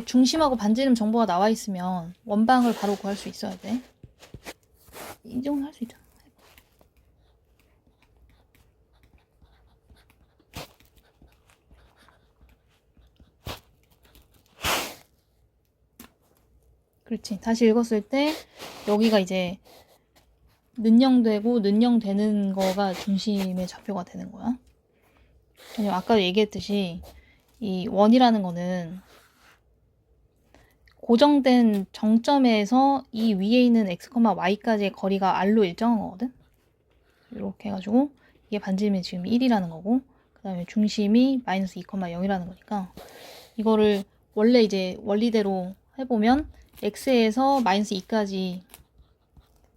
중심하고 반지름 정보가 나와 있으면 원방을 바로 구할 수 있어야 돼. 이 정도 할 수 있잖아. 그렇지. 다시 읽었을 때 여기가 이제 는영되고 는영되는 거가 중심의 좌표가 되는 거야. 왜냐면 아까 얘기했듯이 이 원이라는 거는 고정된 정점에서 이 위에 있는 x, y까지의 거리가 r로 일정한 거거든. 이렇게 해가지고 이게 반지름이 지금 1이라는 거고, 그 다음에 중심이 마이너스 2,0이라는 거니까 이거를 원래 이제 원리대로 해보면 x에서 마이너스 2까지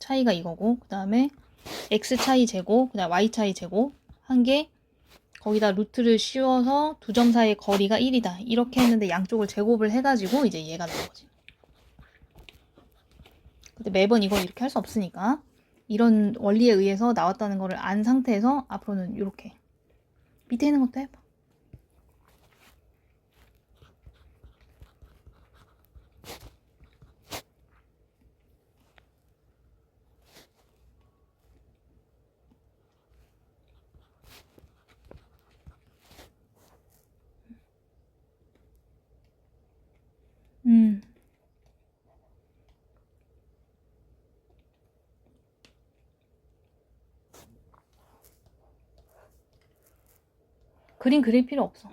차이가 이거고, 그 다음에 x 차이 제곱, 그 다음 y 차이 제곱 한 게 거기다 루트를 씌워서 두 점 사이의 거리가 1이다. 이렇게 했는데 양쪽을 제곱을 해가지고 이제 얘가 나온 거지. 근데 매번 이걸 이렇게 할 수 없으니까 이런 원리에 의해서 나왔다는 거를 안 상태에서 앞으로는 이렇게 밑에 있는 것도 해봐. 그림 그릴 필요 없어.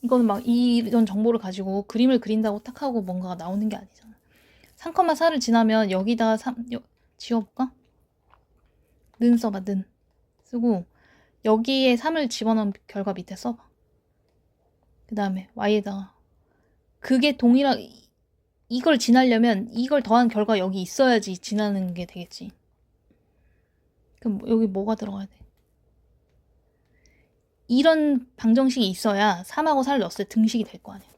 이거는 막 이런 정보를 가지고 그림을 그린다고 딱 하고 뭔가가 나오는 게 아니잖아. 3,4를 지나면 여기다가 3, 지워볼까? 는 써봐, 는. 쓰고 여기에 3을 집어넣은 결과 밑에 써봐. 그 다음에 y에다가 그게 이걸 지나려면 이걸 더한 결과 여기 있어야지 지나는 게 되겠지. 그럼 여기 뭐가 들어가야 돼? 이런 방정식이 있어야 3하고 4를 넣었을 때 등식이 될 거 아니야.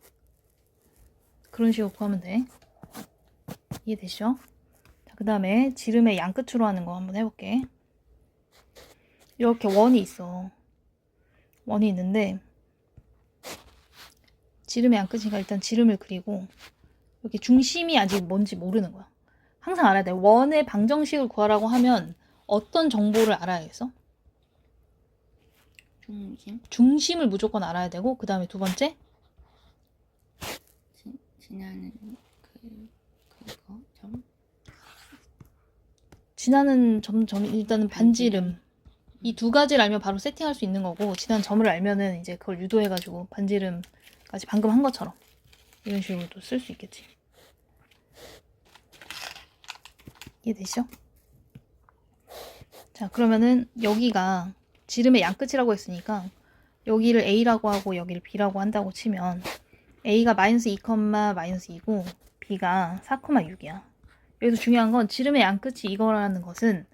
그런 식으로 구하면 돼. 이해되시죠? 자, 그 다음에 지름의 양끝으로 하는 거 한번 해볼게. 이렇게 원이 있어. 원이 있는데 지름의 양끝이니까 일단 지름을 그리고 이렇게 중심이 아직 뭔지 모르는 거야. 항상 알아야 돼. 원의 방정식을 구하라고 하면 어떤 정보를 알아야겠어? 중심을 무조건 알아야 되고, 그 다음에 두 번째 지나는 그거 점. 지나는 점 일단은 반지름. 이 두 가지를 알면 바로 세팅할 수 있는 거고, 지나는 점을 알면은 이제 그걸 유도해가지고 반지름까지 방금 한 것처럼 이런 식으로 또 쓸 수 있겠지. 이해되시죠? 자, 그러면은 여기가 지름의 양끝이라고 했으니까 여기를 A라고 하고 여기를 B라고 한다고 치면 A가 마이너스 2, 마이너스 2고 B가 4,6이야. 여기서 중요한 건 지름의 양끝이 이거라는 것은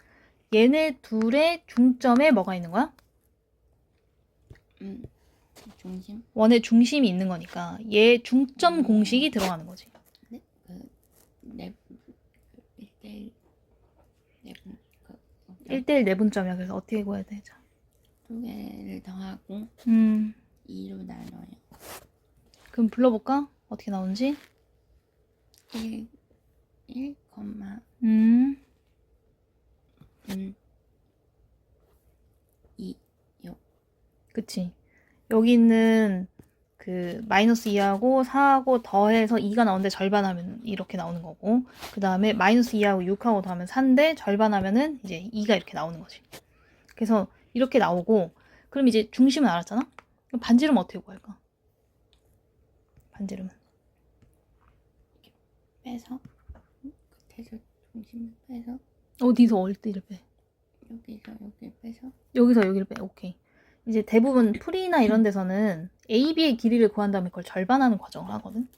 얘네 둘의 중점에 뭐가 있는 거야? 중심? 원의 중심이 있는 거니까 얘 중점 공식이 들어가는 거지. 네? 네. 1대1 내분점이야. 그래서 어떻게 구해야 돼? 자. 두 개를 더하고 2로 나눠요. 그럼 불러볼까? 어떻게 나오는지? 1, 2. 그치. 여기 있는 그 마이너스 2하고 4하고 더해서 2가 나오는데 절반하면 이렇게 나오는 거고, 그 다음에 마이너스 2하고 6하고 더하면 4인데 절반하면은 이제 2가 이렇게 나오는 거지. 그래서 이렇게 나오고, 그럼 이제 중심은 알았잖아? 그럼 반지름은 어떻게 구할까? 반지름은 빼서 끝에서 중심을 빼서 어디서 어디를 빼? 여기서 여기 빼서 여기서 여기를 빼. 오케이. 이제 대부분 풀이나 이런 데서는 A, B의 길이를 구한 다음에 그걸 절반하는 과정을 하거든.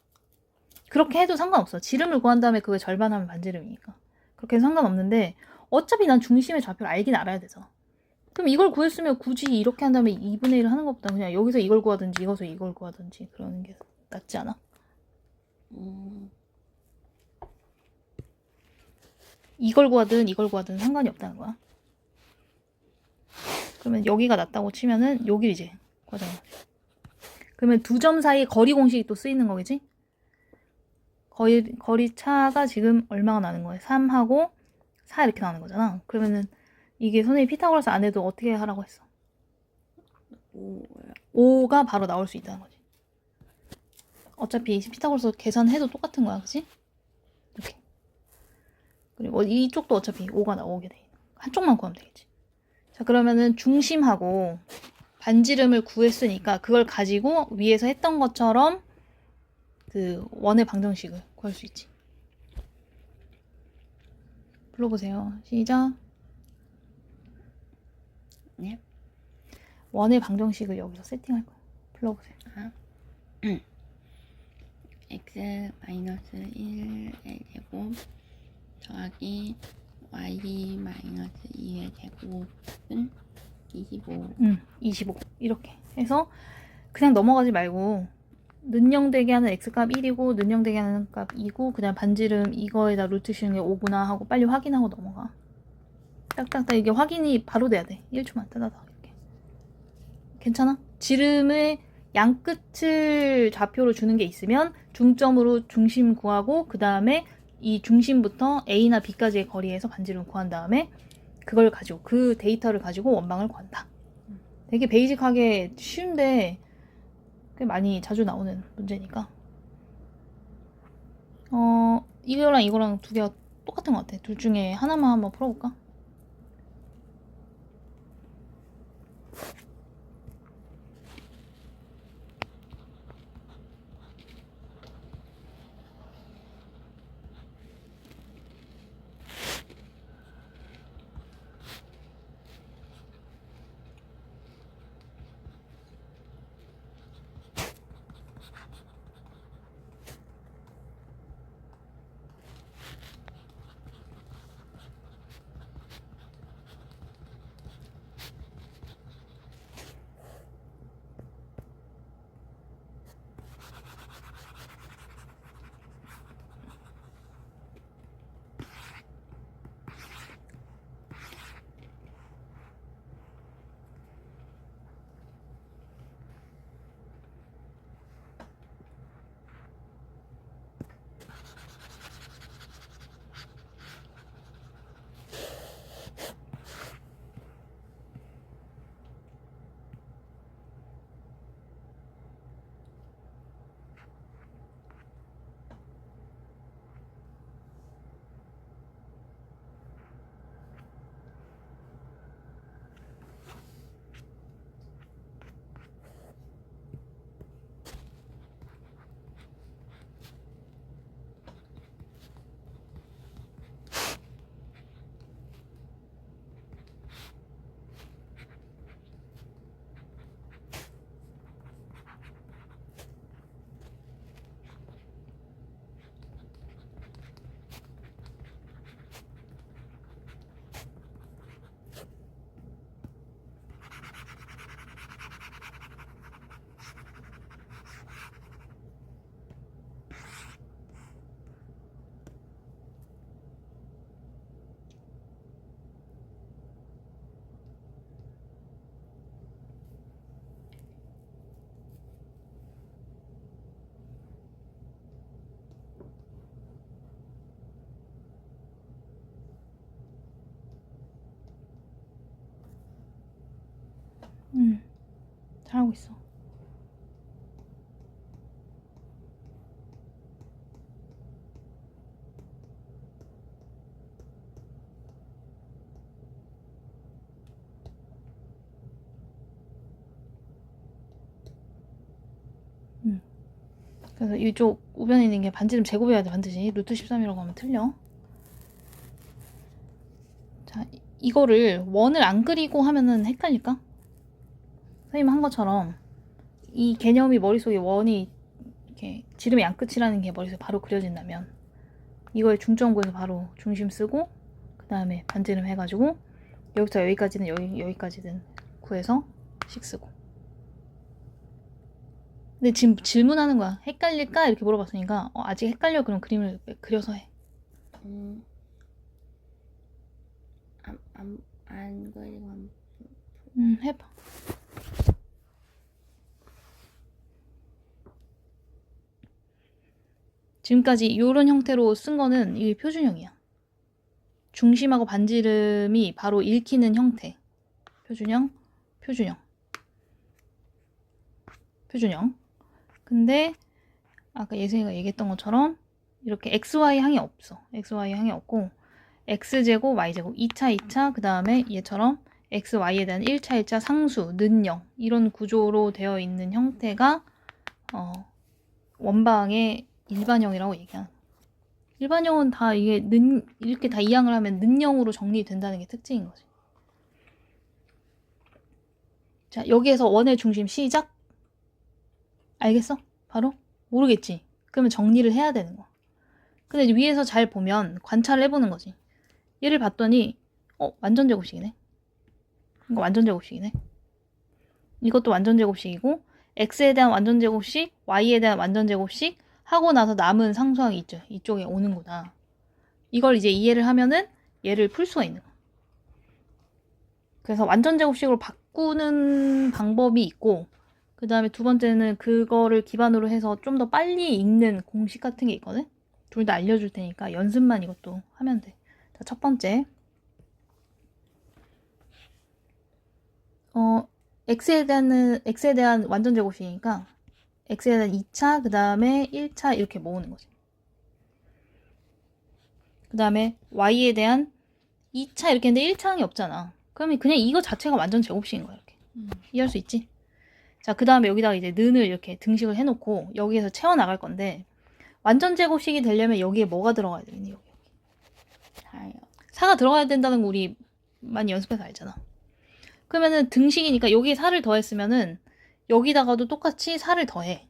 그렇게 해도 상관없어. 지름을 구한 다음에 그걸 절반하면 반지름이니까. 그렇게 해도 상관없는데 어차피 난 중심의 좌표를 알긴 알아야 되잖아. 그럼 이걸 구했으면 굳이 이렇게 한 다음에 2분의 1을 하는 것보다 그냥 여기서 이걸 구하든지 이것서 이걸 구하든지 그러는 게 낫지 않아? 이걸 구하든 이걸 구하든 상관이 없다는 거야. 그러면 여기가 낫다고 치면은 여기 이제 구하자는 거지. 그러면 두 점 사이 거리 공식이 또 쓰이는 거겠지? 거리 차가 지금 얼마가 나는 거예요? 3하고 4 이렇게 나는 거잖아. 그러면은 이게 선생님이 피타고라스 안 해도 어떻게 하라고 했어? 5가 바로 나올 수 있다는 거지. 어차피 피타고라스 계산해도 똑같은 거야, 그치? 이렇게. 그리고 이쪽도 어차피 5가 나오게 돼. 한쪽만 구하면 되겠지. 자, 그러면은 중심하고 반지름을 구했으니까 그걸 가지고 위에서 했던 것처럼 그 원의 방정식을 구할 수 있지. 불러보세요. 시작. 네. 원의 방정식을 여기서 세팅할 거야. 불러보세요. x 마이너스 1의 제곱 더하기 y 마이너스 2의 제곱은 25. 25. 이렇게 해서 그냥 넘어가지 말고 는영되게 하는 x값 1이고 는영되게 하는 값 2고 그다음 반지름 이거에다 루트 씌우는 게 5구나 하고 빨리 확인하고 넘어가. 딱딱딱 이게 확인이 바로 돼야 돼. 1초만 따다다 이렇게. 괜찮아? 지름의 양 끝을 좌표로 주는 게 있으면 중점으로 중심 구하고 그 다음에 이 중심부터 A나 B까지의 거리에서 반지름 구한 다음에 그걸 가지고 그 데이터를 가지고 원방을 구한다. 되게 베이직하게 쉬운데 꽤 많이 자주 나오는 문제니까. 이거랑 이거랑 두 개가 똑같은 것 같아. 둘 중에 하나만 한번 풀어볼까? 잘하고 있어. 그래서 이쪽 우변에 있는 게 반지름 제곱해야 돼 반드시. 루트 13이라고 하면 틀려. 자, 이거를 원을 안 그리고 하면은 헷갈릴까? 선생님 한 것처럼 이 개념이 머릿속에 원이 이렇게 지름의 양끝이라는 게 머릿속에 바로 그려진다면 이거에 중점 구해서 바로 중심 쓰고 그 다음에 반지름 해가지고 여기서 여기까지는 여기까지는 구해서 식 쓰고. 근데 지금 질문하는 거야. 헷갈릴까? 이렇게 물어봤으니까 아직 헷갈려. 그럼 그림을 그려서 해. 안 그리고 해봐. 지금까지 이런 형태로 쓴 거는 이게 표준형이야. 중심하고 반지름이 바로 읽히는 형태. 표준형, 표준형, 표준형. 근데 아까 예승이가 얘기했던 것처럼 이렇게 XY항이 없어. XY항이 없고 X제곱, Y제곱, 2차, 2차, 그 다음에 얘처럼 X, Y에 대한 1차, 1차 상수, 는영 이런 구조로 되어 있는 형태가 원방의 일반형이라고 얘기하는 거야. 일반형은 다 이게 이렇게 다 이항을 하면 는영으로 정리된다는 게 특징인 거지. 자, 여기에서 원의 중심 시작. 알겠어? 바로? 모르겠지? 그러면 정리를 해야 되는 거야. 근데 위에서 잘 보면 관찰을 해보는 거지. 얘를 봤더니 완전 제곱식이네. 이거 완전 제곱식이네. 이것도 완전 제곱식이고 x에 대한 완전 제곱식, y에 대한 완전 제곱식 하고 나서 남은 상수항이 있죠. 이쪽에 오는구나. 이걸 이제 이해를 하면은 얘를 풀 수가 있는 거야. 그래서 완전 제곱식으로 바꾸는 방법이 있고 그 다음에 두 번째는 그거를 기반으로 해서 좀 더 빨리 읽는 공식 같은 게 있거든. 둘 다 알려줄 테니까 연습만 이것도 하면 돼. 자, 첫 번째 x에 대한 완전 제곱식이니까 x에 대한 2차, 그 다음에 1차 이렇게 모으는 거지. 그 다음에 y에 대한 2차 이렇게 했는데 1차항이 없잖아. 그러면 그냥 이거 자체가 완전 제곱식인 거야. 이렇게. 이해할 수 있지? 자, 그 다음에 여기다가 이제 는을 이렇게 등식을 해놓고 여기에서 채워나갈 건데 완전 제곱식이 되려면 여기에 뭐가 들어가야 되니? 여기. 4요. 4가 들어가야 된다는 거 우리 많이 연습해서 알잖아. 그러면은 등식이니까 여기에 4를 더했으면은 여기다가도 똑같이 4를 더해.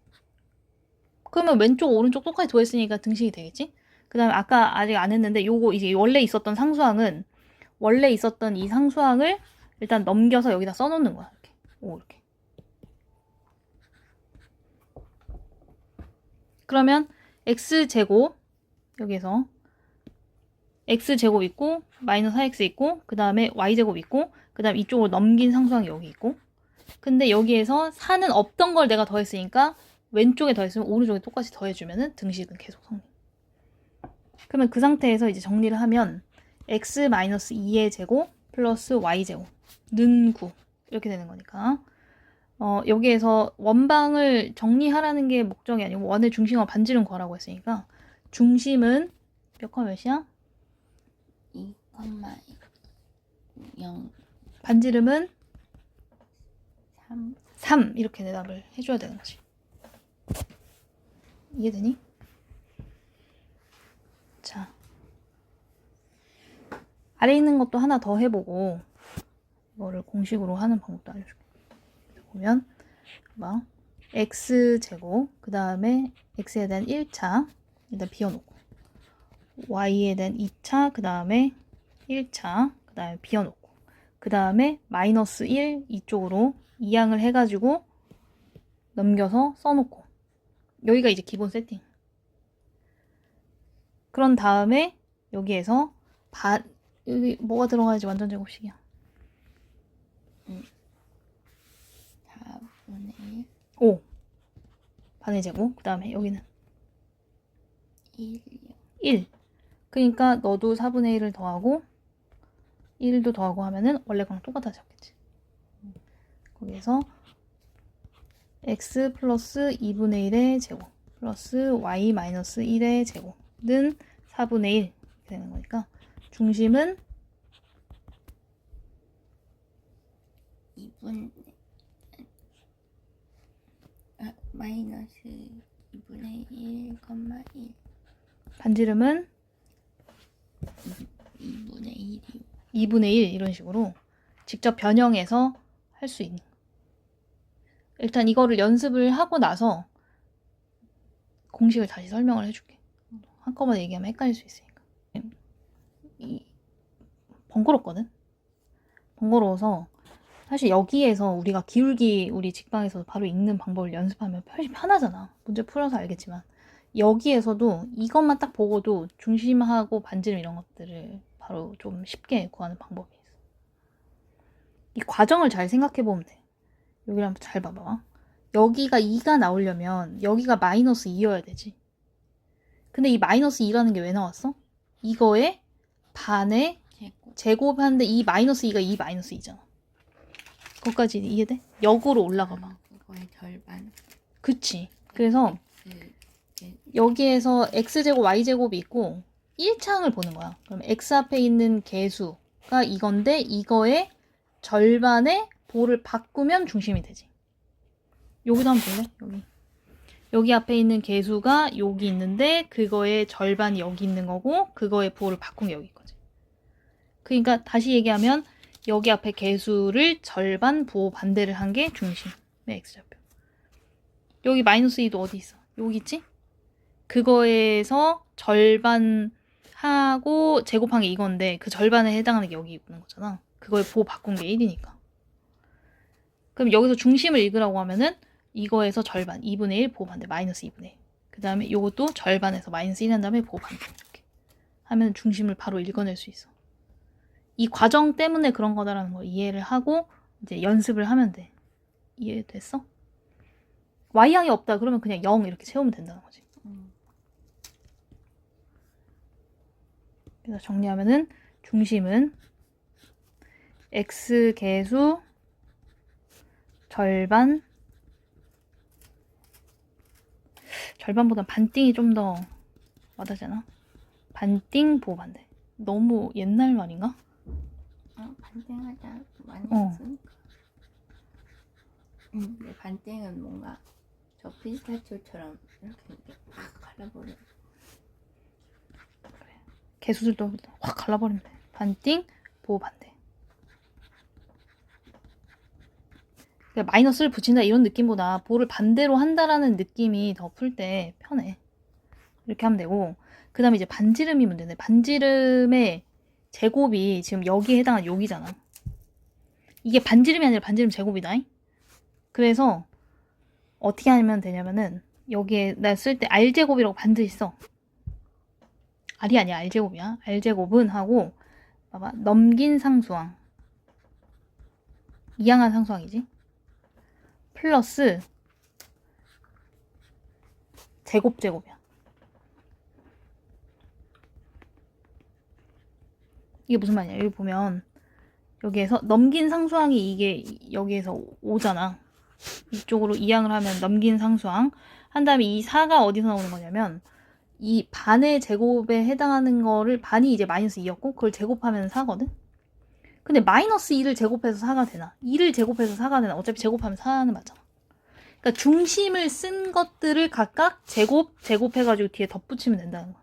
그러면 왼쪽 오른쪽 똑같이 더했으니까 등식이 되겠지? 그 다음에 아까 아직 안 했는데 요거 이제 원래 있었던 상수항은 원래 있었던 이 상수항을 일단 넘겨서 여기다 써놓는 거야. 이렇게. 이렇게. 그러면 x제곱 여기에서 x제곱 있고 마이너스 4x 있고 그 다음에 y제곱 있고 그 다음 이쪽으로 넘긴 상수항이 여기 있고 근데 여기에서 4는 없던 걸 내가 더했으니까 왼쪽에 더했으면 오른쪽에 똑같이 더해주면은 등식은 계속 성립. 그러면 그 상태에서 이제 정리를 하면 x-2의 제곱 플러스 y제곱 는 9 이렇게 되는 거니까 여기에서 원방을 정리하라는 게 목적이 아니고 원의 중심과 반지름 구하라고 했으니까 중심은 몇 컴마 몇이야? 2,0 반지름은 3 3 이렇게 대답을 해줘야 되는 거지. 이해되니? 자, 아래 있는 것도 하나 더 해보고 이거를 공식으로 하는 방법도 알려줄게. 보면 막 x제곱 그 다음에 x에 대한 1차 일단 비워놓고 y에 대한 2차 그 다음에 1차 그 다음에 비워놓고 그 다음에 마이너스 1 이쪽으로 이항을 해가지고 넘겨서 써놓고 여기가 이제 기본 세팅. 그런 다음에 여기에서 여기 뭐가 들어가야지 완전 제곱식이야. 4분의 1 5 반의 제곱 그 다음에 여기는 1이요. 1 그러니까 너도 4분의 1을 더하고 1도 더하고 하면은 원래 거랑 똑같아 잡겠지. 거기에서 x 플러스 2분의 1의 제곱 플러스 y 마이너스 1의 제곱은 4분의 1 이렇게 되는 거니까 중심은 2분 마이너스 2분의 1, 1 반지름은 2분의 1이요. 2분의 1 이런 식으로 직접 변형해서 할 수 있는. 일단 이거를 연습을 하고 나서 공식을 다시 설명을 해줄게. 한꺼번에 얘기하면 헷갈릴 수 있으니까. 번거롭거든? 번거로워서 사실 여기에서 우리가 기울기 우리 직방에서 바로 읽는 방법을 연습하면 훨씬 편하잖아. 문제 풀어서 알겠지만 여기에서도 이것만 딱 보고도 중심하고 반지름 이런 것들을 바로 좀 쉽게 구하는 방법이 있어. 이 과정을 잘 생각해 보면 돼. 여기를 한번 잘 봐봐. 여기가 2가 나오려면 여기가 마이너스 2여야 되지. 근데 이 마이너스 2라는 게 왜 나왔어? 이거의 반의 제곱. 제곱하는데 이 마이너스 2가 이 마이너스 2잖아. 그것까지 이해돼? 역으로 올라가 봐. 그거의 절반. 그치. 그래서 네. 여기에서 x제곱 y제곱이 있고 1창을 보는 거야. 그럼 x 앞에 있는 개수가 이건데 이거의 절반의 보를 바꾸면 중심이 되지. 여기도 한번 볼래? 여기 앞에 있는 개수가 여기 있는데 그거의 절반이 여기 있는 거고 그거의 보를 바꾼 게 여기 있거든. 그러니까 다시 얘기하면 여기 앞에 개수를 절반 부호 반대를 한 게 중심의 x좌표. 여기 마이너스 2도 어디 있어? 여기 있지? 그거에서 절반 하고 제곱한 게 이건데 그 절반에 해당하는 게 여기 있는 거잖아. 그거의 보 바꾼 게 1이니까. 그럼 여기서 중심을 읽으라고 하면은 이거에서 절반 2분의 1 보호 반대 마이너스 2분의 1. 그 다음에 이것도 절반에서 마이너스 1 한 다음에 보호 반대 이렇게 하면 중심을 바로 읽어낼 수 있어. 이 과정 때문에 그런 거다라는 걸 이해를 하고 이제 연습을 하면 돼. 이해됐어? y항이 없다 그러면 그냥 0 이렇게 채우면 된다는 거지. 그래서 정리하면은 중심은 x 개수 절반보다 반띵이 좀 더 와닿잖아. 반띵 보호 반대. 너무 옛날 말인가? 반띵하자 많이 어. 했으니까. 근데 반띵은 뭔가 저 피스타치오처럼 이렇게 팍 갈라버려. 개수들도 확 갈라버리면 돼. 반띵 보호 반대. 그러니까 마이너스를 붙인다 이런 느낌보다 보호를 반대로 한다라는 느낌이 더 풀 때 편해. 이렇게 하면 되고 그 다음에 이제 반지름이 문제인데 반지름의 제곱이 지금 여기에 해당한 여기잖아. 이게 반지름이 아니라 반지름 제곱이다. 그래서 어떻게 하면 되냐면은 여기에 나 쓸 때 r제곱이라고 반드시 써. r이 아니야 r제곱이야. r제곱은 하고 봐봐 넘긴 상수항 이항한 상수항이지. 플러스 제곱이야. 이게 무슨 말이야? 여기 보면 여기에서 넘긴 상수항이 이게 여기에서 오잖아. 이쪽으로 이항을 하면 넘긴 상수항 한 다음에 이 4가 어디서 나오는 거냐면 이 반의 제곱에 해당하는 거를 반이 이제 마이너스 2였고 그걸 제곱하면 4거든. 근데 마이너스 2를 제곱해서 4가 되나? 2를 제곱해서 4가 되나? 어차피 제곱하면 4는 맞잖아. 그러니까 중심을 쓴 것들을 각각 제곱해가지고 뒤에 덧붙이면 된다는 거야.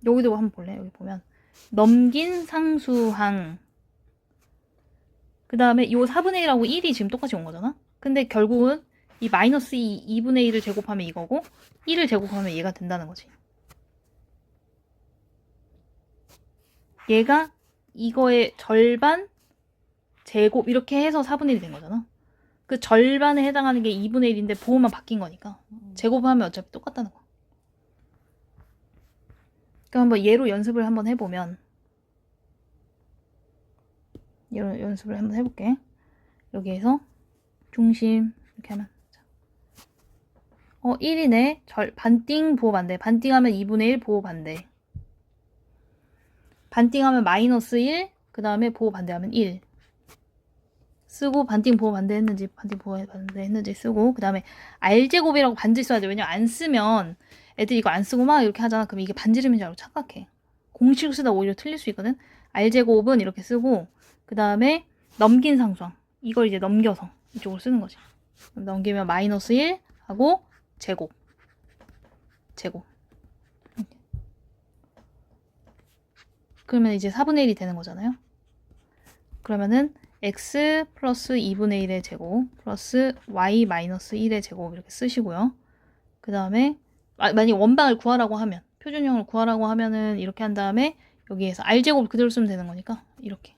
여기도 한번 볼래? 여기 보면 넘긴 상수항 그 다음에 요 4분의 1하고 1이 지금 똑같이 온 거잖아? 근데 결국은 이 마이너스 2분의 1을 제곱하면 이거고 1을 제곱하면 얘가 된다는 거지. 얘가 이거의 절반 제곱 이렇게 해서 4분의 1이 된 거잖아. 그 절반에 해당하는 게 2분의 1인데 보호만 바뀐 거니까 제곱하면 어차피 똑같다는 거. 그럼 한번 얘로 연습을 한번 해보면 얘로 연습을 한번 해볼게. 여기에서 중심 이렇게 하면 1이네. 반띵 보호 반대. 반띵하면 2분의 1 보호 반대. 반띵하면 마이너스 1. 그 다음에 보호 반대하면 1. 쓰고 반띵 보호 반대 했는지 반띵 보호 반대 했는지 쓰고 그 다음에 r제곱이라고 반드시 써야 돼. 왜냐면 안 쓰면 애들이 이거 안 쓰고 막 이렇게 하잖아. 그럼 이게 반지름인 줄 알고 착각해. 공식 쓰다 오히려 틀릴 수 있거든. r제곱은 이렇게 쓰고 그 다음에 넘긴 상수항. 이걸 이제 넘겨서 이쪽으로 쓰는 거지. 그럼 넘기면 마이너스 1 하고 제곱. 그러면 이제 4분의 1이 되는 거잖아요. 그러면은 x 플러스 2분의 1의 제곱 플러스 y 마이너스 1의 제곱 이렇게 쓰시고요. 그 다음에 만약에 원방을 구하라고 하면 표준형을 구하라고 하면은 이렇게 한 다음에 여기에서 r제곱 그대로 쓰면 되는 거니까 이렇게.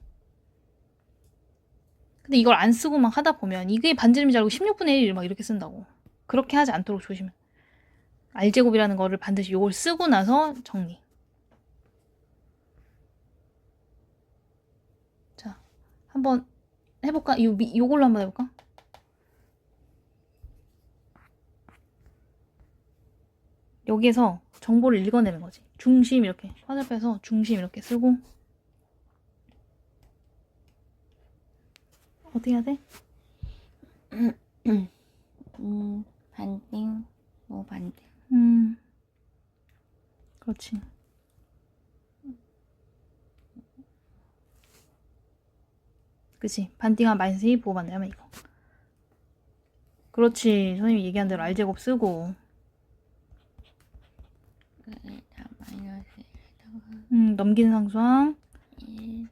근데 이걸 안 쓰고 막 하다 보면 이게 반지름인 줄 알고 16분의 1을 막 이렇게 쓴다고. 그렇게 하지 않도록 조심해. r제곱이라는 거를 반드시 요걸 쓰고 나서 정리. 자, 한번 해볼까? 요걸로 한번 해볼까? 여기에서 정보를 읽어내는 거지. 중심 이렇게 화살표에서 중심 이렇게 쓰고 어떻게 해야 돼? 반띵, 뭐 반띵. 그렇지. 그치. 반띵한 마이너스 2 보호반대하면 이거. 그렇지. 선생님이 얘기한 대로 R제곱 쓰고. 다 마이너스에다가 넘기는 상수항. 1,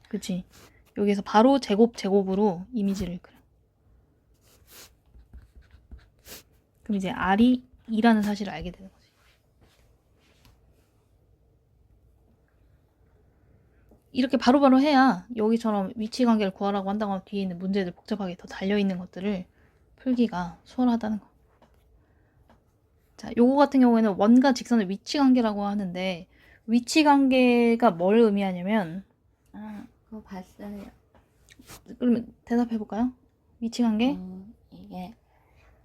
그치. 여기서 바로 제곱으로 이미지를 그려. 그럼 이제 R이 2라는 사실을 알게 되는 거지. 이렇게 바로바로 해야 여기처럼 위치관계를 구하라고 한다고 하면 뒤에 있는 문제들 복잡하게 더 달려있는 것들을 풀기가 수월하다는 거. 자, 요거 같은 경우에는 원과 직선의 위치관계라고 하는데 위치관계가 뭘 의미하냐면 그거 봤어요. 그러면 대답해볼까요? 위치관계? 이게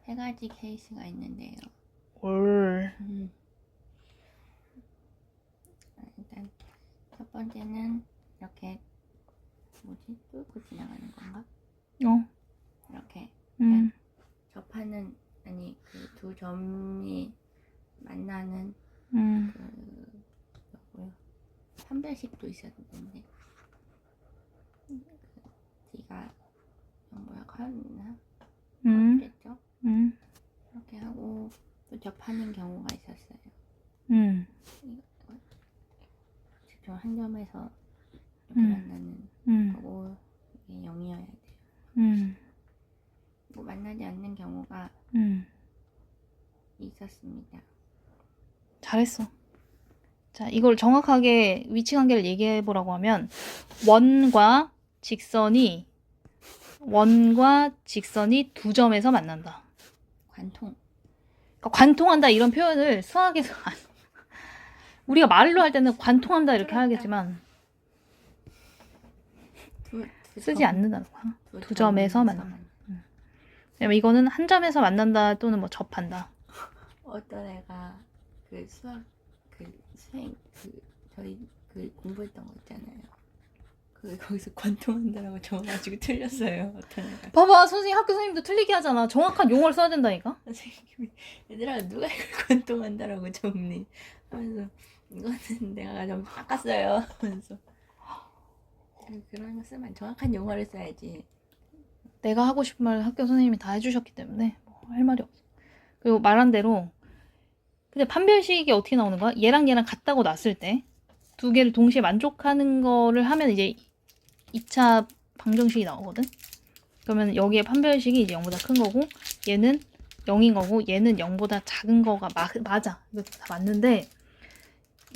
세 가지 케이스가 있는데요. 올. 일단 첫 번째는 이렇게 뭐지? 뚫고 지나가는 건가? 이렇게 접하는 아니 그 두 점이 만나는 뭐요? 판별식도 있었는데 D가 뭐야 커였나? 어땠죠? 이렇게 하고 또 접하는 경우가 있었어요. 저 한 점에서 이렇게 만나는 거고 이게 0이어야 돼요. 뭐 만나지 않는 경우가 있었습니다. 잘했어. 자, 이걸 정확하게 위치관계를 얘기해보라고 하면 원과 직선이 두 점에서 만난다. 관통. 그러니까 관통한다 이런 표현을 수학에서 우리가 말로 할 때는 관통한다 이렇게 하겠지만 쓰지 않는다는 거야. 두 점에서 만난다. 왜냐면 이거는 한 점에서 만난다 또는 뭐 접한다. 어떤 애가 그 수학 그 수행 그 저희 그 공부했던 거 있잖아요. 그 거기서 관통한다라고 적어가지고 틀렸어요. 어떤 애가. 봐봐, 선생님 학교 선생님도 틀리게 하잖아. 정확한 용어를 써야 된다니까. 선생님이 얘들아 누가 이걸 관통한다라고 적니? 하면서 이거는 내가 좀 깎았어요. 하면서 그런 거 쓰면 정확한 용어를 써야지. 내가 하고 싶은 말 학교 선생님이 다 해주셨기 때문에 뭐 할 말이 없어. 그리고 말한 대로 근데 판별식이 어떻게 나오는 거야? 얘랑 같다고 놨을 때 두 개를 동시에 만족하는 거를 하면 이제 2차 방정식이 나오거든? 그러면 여기에 판별식이 이제 0보다 큰 거고 얘는 0인 거고 얘는 0보다 작은 거가 맞아. 이거 다 맞는데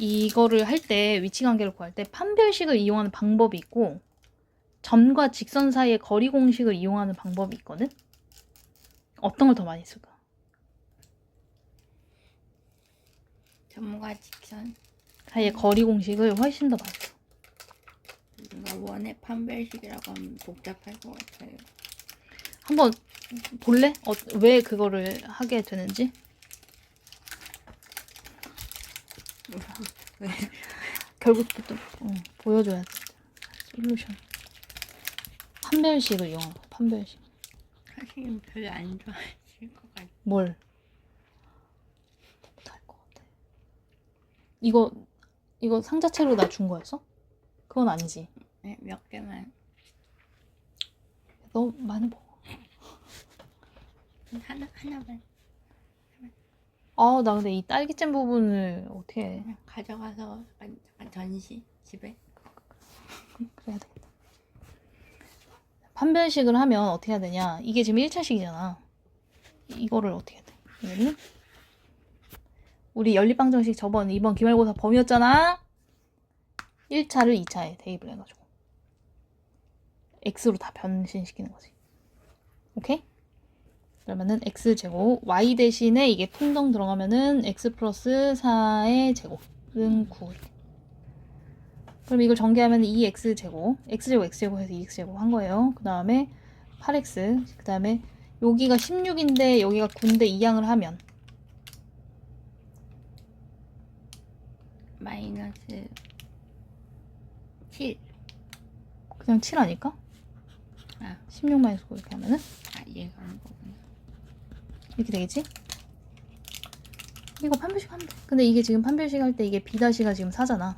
이거를 할 때 위치관계를 구할 때 판별식을 이용하는 방법이 있고 점과 직선 사이의 거리 공식을 이용하는 방법이 있거든? 어떤 걸 더 많이 쓸까? 점과 직선 사이의 거리 공식을 훨씬 더 많이 써. 뭔가 원의 판별식이라고 하면 복잡할 것 같아요. 한번 볼래? 왜 그거를 하게 되는지? 왜? 결국 또 보여줘야 돼. 솔루션. 판별식을 이용하는 거야. 판별식. 선생님 별로 안 좋아하실 것 같아요. 뭘? 못할 것 같아. 이거 상자채로 나 준 거였어? 그건 아니지. 네, 몇 개만. 너무 많이 먹어. 하나만. 아, 나 근데 이 딸기잼 부분을 어떻게 해? 그냥 가져가서 약간 전시 집에. 그래야 되겠다. 판별식을 하면 어떻게 해야 되냐? 이게 지금 1차식이잖아. 이거를 어떻게 해야 돼? 얘는 우리 연립방정식 이번 기말고사 범위였잖아. 1차를 2차에 대입을 해가지고 x로 다 변신시키는 거지. 오케이? 그러면은 x제곱 y 대신에 이게 풍덩 들어가면은 x 플러스 4의 제곱은 9. 그럼 이걸 전개하면 2x제곱 x제곱 x제곱 해서 2x제곱 한 거예요. 그 다음에 8x 그 다음에 여기가 16인데 여기가 9인데 이항을 하면 마이너스 7. 그냥 7 아닐까? 아, 16 마이너스 9 이렇게 하면은 얘가 온 거구나. 이렇게 되겠지? 이거 판별식 하면 돼. 근데 이게 지금 판별식 할 때 이게 B-가 지금 4잖아.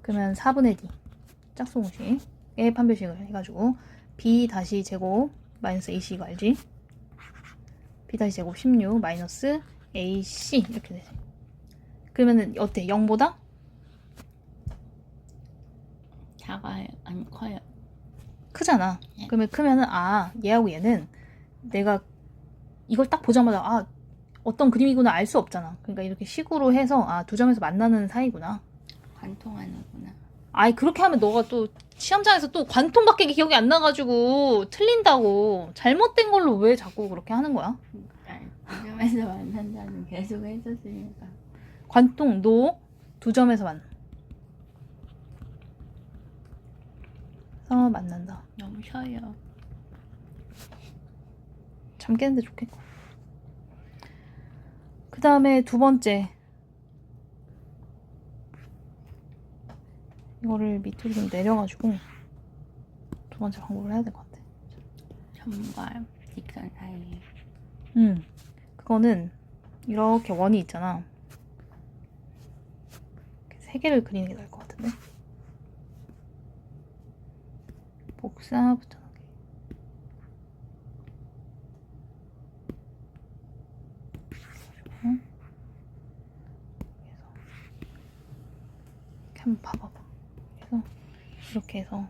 그러면 4분의 D 짝수공식의 판별식을 해가지고 B 다시 제곱 마이너스 AC 이거 알지? B 다시 제곱 16 마이너스 AC 이렇게 되지. 그러면은 어때? 0보다? 작아요? 아니 커요? 크잖아. 네. 그러면 크면은 얘하고 얘는 내가 이걸 딱 보자마자 어떤 그림이구나 알 수 없잖아. 그러니까 이렇게 식으로 해서 두 점에서 만나는 사이구나. 관통하는구나. 그렇게 하면 너가 또 시험장에서 또 관통밖에 기억이 안 나가지고 틀린다고. 잘못된 걸로 왜 자꾸 그렇게 하는 거야? 아니, 두 점에서 만난다는 계속 했었으니까. 관통 두 점에서 만난다. 너무 쉬어요. 잠 깨는데 좋겠고. 그 다음에 두 번째. 이거를 밑으로 좀 내려가지고 두 번째 방법을 해야 될 것 같아. 점과 직선 사이에. 그거는 이렇게 원이 있잖아. 세 개를 그리는 게 나을 것 같은데. 복사 붙여넣기. 이렇게 한번 봐봐봐. 그래서 이렇게 해서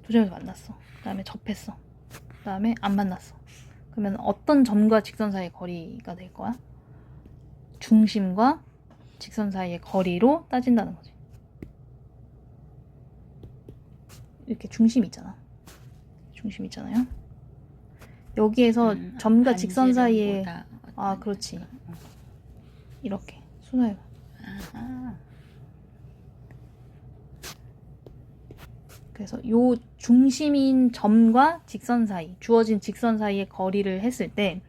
두 점에서 만났어. 그 다음에 접했어. 그 다음에 안 만났어. 그러면 어떤 점과 직선 사이의 거리가 될 거야? 중심과 직선 사이의 거리로 따진다는 거지. 이렇게 중심 있잖아. 중심 있잖아요. 여기에서 점과 직선 사이에 그렇지. 이렇게 순화해봐. 아하. 그래서 요 중심인 점과 직선 사이, 주어진 직선 사이의 거리를 했을 때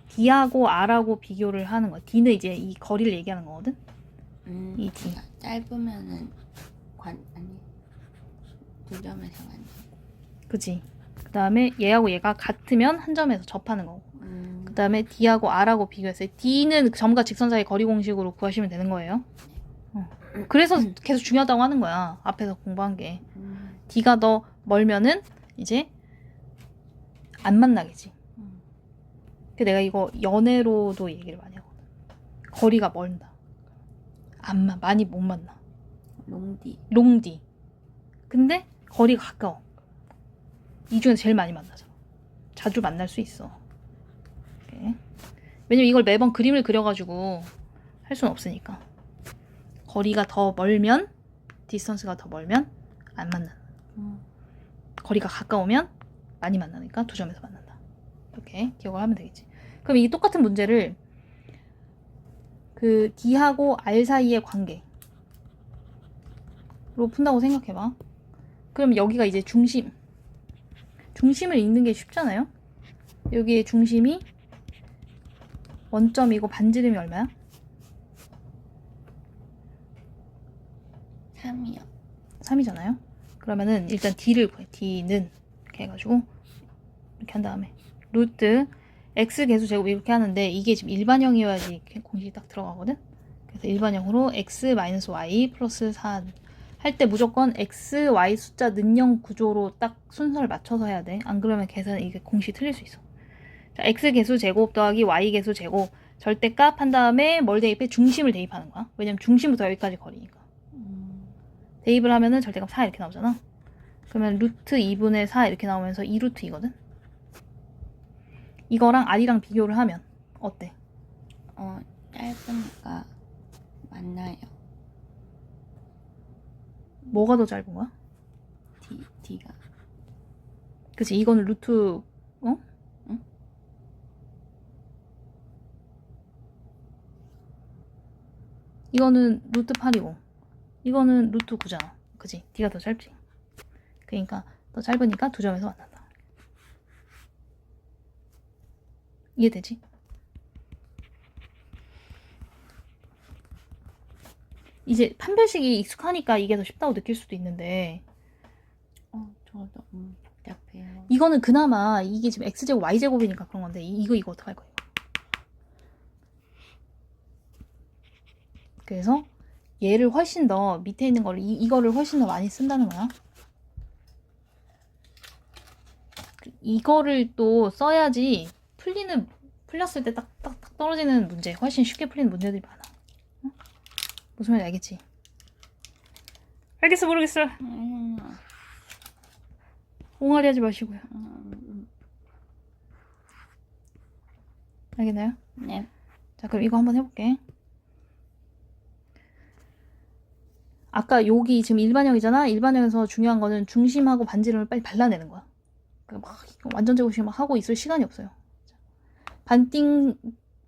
D하고 R하고 비교를 하는 거야. D는 이제 이 거리를 얘기하는 거거든. 이 D. 짧으면은 두 점에서 만나. 그치. 그 다음에 얘하고 얘가 같으면 한 점에서 접하는 거고. 그 다음에 D하고 R하고 비교했어요. D는 점과 직선 사이 거리 공식으로 구하시면 되는 거예요. 그래서 계속 중요하다고 하는 거야. 앞에서 공부한 게. D가 더 멀면은 이제 안 만나겠지. 내가 이거 연애로도 얘기를 많이 하거든. 거리가 멀다. 많이 못 만나. 롱디. 근데 거리가 가까워. 이 중에서 제일 많이 만나잖아. 자주 만날 수 있어. 이렇게. 왜냐면 이걸 매번 그림을 그려가지고 할 수는 없으니까. 거리가 더 멀면, 디스턴스가 더 멀면 안 만나. 거리가 가까우면 많이 만나니까 두 점에서 만난다. 이렇게 기억을 하면 되겠지. 그럼 이 똑같은 문제를 그 D하고 R 사이의 관계로 푼다고 생각해봐. 그럼 여기가 이제 중심을 읽는 게 쉽잖아요. 여기에 중심이 원점이고 반지름이 얼마야? 3이요. 3이잖아요. 그러면은 일단 D를 구해. D는 이렇게 해가지고 이렇게 한 다음에 루트 x 계수 제곱 이렇게 하는데 이게 지금 일반형이어야지 이렇게 공식이 딱 들어가거든. 그래서 일반형으로 x 마이너스 y 플러스 4 할 때 무조건 x, y 숫자 능령 구조로 딱 순서를 맞춰서 해야 돼. 안 그러면 계산 이게 공식이 틀릴 수 있어. 자, x 계수 제곱 더하기 y 계수 제곱 절대값 한 다음에 뭘 대입해? 중심을 대입하는 거야. 왜냐면 중심부터 여기까지 거리니까. 대입을 하면은 절대값 4 이렇게 나오잖아. 그러면 루트 2분의 4 이렇게 나오면서 2루트 2거든. 이거랑 R이랑 비교를 하면 어때? 짧으니까 맞나요? 뭐가 더 짧은 거야? D가. 그치, 이거는 루트 응? 이거는 루트 8이고 이거는 루트 9잖아. 그치? D가 더 짧지. 그러니까 더 짧으니까 두 점에서 만난다. 이해되지? 이제 판별식이 익숙하니까 이게 더 쉽다고 느낄 수도 있는데 저거 너무 복잡해요. 이거는 그나마 이게 지금 x제곱 y제곱이니까 그런 건데 이거 어떡할 거예요? 그래서 얘를 훨씬 더 밑에 있는 거를 이거를 훨씬 더 많이 쓴다는 거야. 이거를 또 써야지 풀렸을 때 딱 떨어지는 문제, 훨씬 쉽게 풀리는 문제들이 많아. 응? 무슨 말인지 알겠지? 알겠어, 모르겠어. 옹알이 하지 마시고요. 알겠나요? 네. 자, 그럼 이거 한번 해볼게. 아까 여기 지금 일반형이잖아. 일반형에서 중요한 거는 중심하고 반지름을 빨리 발라내는 거야. 그러니까 막 완전 제곱식 막 하고 있을 시간이 없어요. 반띵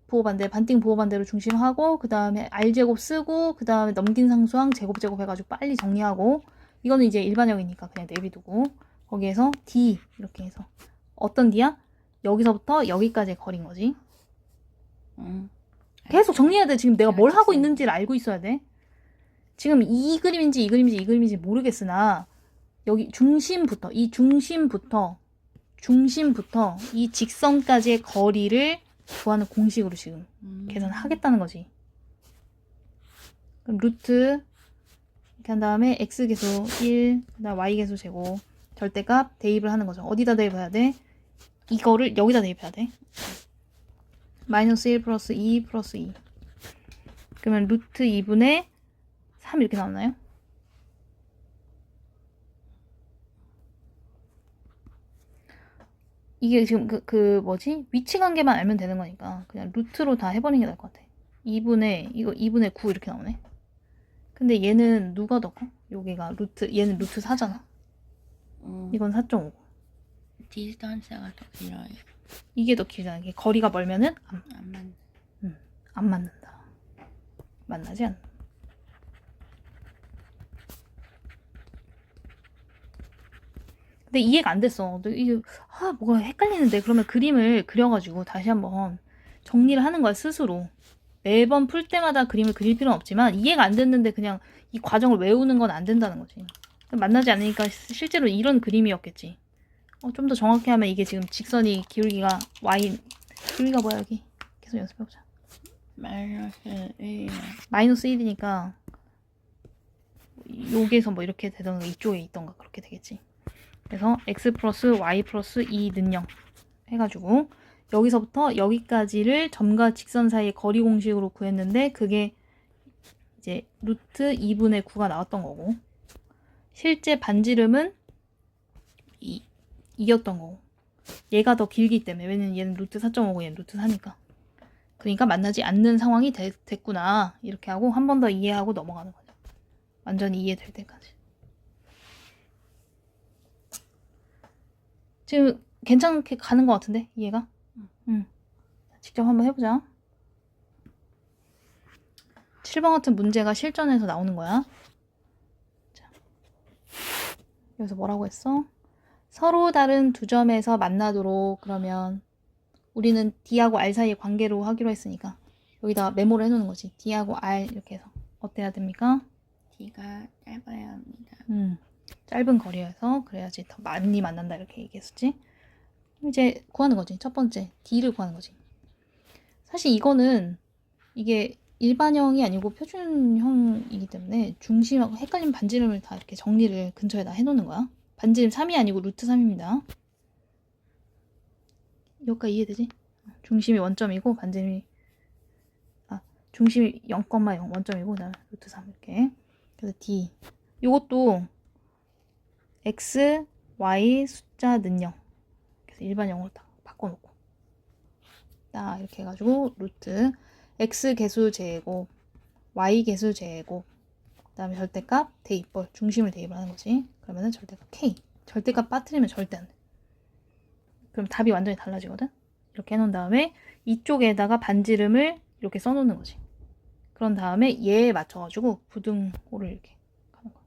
보호반대로 중심하고 그 다음에 r제곱 쓰고 그 다음에 넘긴 상수항 제곱 해가지고 빨리 정리하고 이거는 이제 일반형이니까 그냥 내비두고 거기에서 D 이렇게 해서 어떤 D야? 여기서부터 여기까지의 거리인 거지. 계속 정리해야 돼. 지금 내가 뭘 하고 있는지를 알고 있어야 돼. 지금 이 그림인지 모르겠으나 여기 중심부터 이 직선까지의 거리를 구하는 공식으로 지금 계산하겠다는 거지. 그럼 루트 이렇게 한 다음에 x계수 1, 그다음 y계수 제곱 절대값 대입을 하는 거죠. 어디다 대입해야 돼? 이거를 여기다 대입해야 돼. 마이너스 1 플러스 2 플러스 2. 그러면 루트 2분의 3 이렇게 나오나요? 이게 지금 위치 관계만 알면 되는 거니까 그냥 루트로 다 해버리는 게 나을 것 같아. 2분의 9 이렇게 나오네. 근데 얘는 누가 더 커? 여기가 얘는 루트 4잖아. 이건 4.5. 디스턴스가 더 길어요. 이게 더 길잖아. 이게 거리가 멀면은 안 맞는다. 만나지 않는다. 근데 이해가 안 됐어. 이게 뭐가 헷갈리는데 그러면 그림을 그려가지고 다시 한번 정리를 하는 거야 스스로. 매번 풀 때마다 그림을 그릴 필요는 없지만 이해가 안 됐는데 그냥 이 과정을 외우는 건 안 된다는 거지. 만나지 않으니까 실제로 이런 그림이었겠지. 좀 더 정확히 하면 이게 지금 직선이 기울기가 뭐야 여기. 계속 연습해보자. 마이너스 1. 마이너스 1이니까 여기에서 뭐 이렇게 되던가 이쪽에 있던가 그렇게 되겠지. 그래서 x 플러스 y 플러스 2는 0 해가지고 여기서부터 여기까지를 점과 직선 사이의 거리 공식으로 구했는데 그게 이제 루트 2분의 9가 나왔던 거고 실제 반지름은 2였던 거고 얘가 더 길기 때문에 왜냐면 얘는 루트 4.5고 얘는 루트 4니까 그러니까 만나지 않는 상황이 됐구나 이렇게 하고 한 번 더 이해하고 넘어가는 거죠. 완전히 이해될 때까지. 지금 괜찮게 가는 것 같은데 이해가? 응. 직접 한번 해보자. 7번 같은 문제가 실전에서 나오는 거야. 자, 여기서 뭐라고 했어? 서로 다른 두 점에서 만나도록 그러면 우리는 D하고 R 사이의 관계로 하기로 했으니까 여기다 메모를 해놓는 거지. D하고 R 이렇게 해서 어때야 됩니까? D가 짧아야 합니다. 짧은 거리여서 그래야지 더 많이 만난다 이렇게 얘기했었지. 이제 구하는 거지. 첫 번째 D를 구하는 거지. 사실 이거는 이게 일반형이 아니고 표준형이기 때문에 중심하고 헷갈리는 반지름을 다 이렇게 정리를 근처에다 해놓는 거야. 반지름 3이 아니고 루트 3입니다. 여기까지 이해되지? 중심이 원점이고 중심이 0,0 원점이고 그다음에 루트 3 이렇게. 그래서 D 이것도 X, Y 숫자는 0. 그래서 일반형으로 딱 바꿔놓고 딱 이렇게 해가지고 루트 X 개수 제곱 Y 개수 제곱 그 다음에 절대값 대입벌 중심을 대입을 하는 거지. 그러면은 절대값 K 절대값 빠뜨리면 절대 안 돼. 그럼 답이 완전히 달라지거든. 이렇게 해놓은 다음에 이쪽에다가 반지름을 이렇게 써놓는 거지. 그런 다음에 얘에 맞춰가지고 부등호를 이렇게 가는 거야.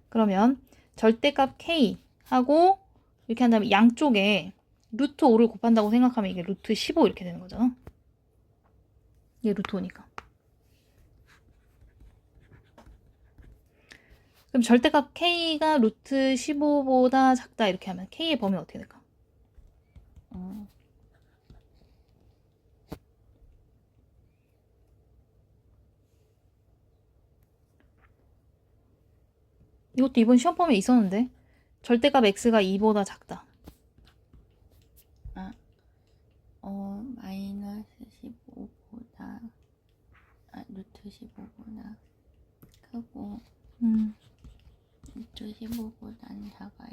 그러면 절대값 K 하고 이렇게 한 다음에 양쪽에 루트 5를 곱한다고 생각하면 이게 루트 15 이렇게 되는 거잖아. 이게 루트 5니까. 그럼 절대값 k가 루트 15보다 작다 이렇게 하면 k의 범위 어떻게 될까? 이것도 이번 시험 범위에 있었는데 절대값 x가 2보다 작다. 마이너스 15보다 루트 15보다 크고 루트 15보다는 작아요.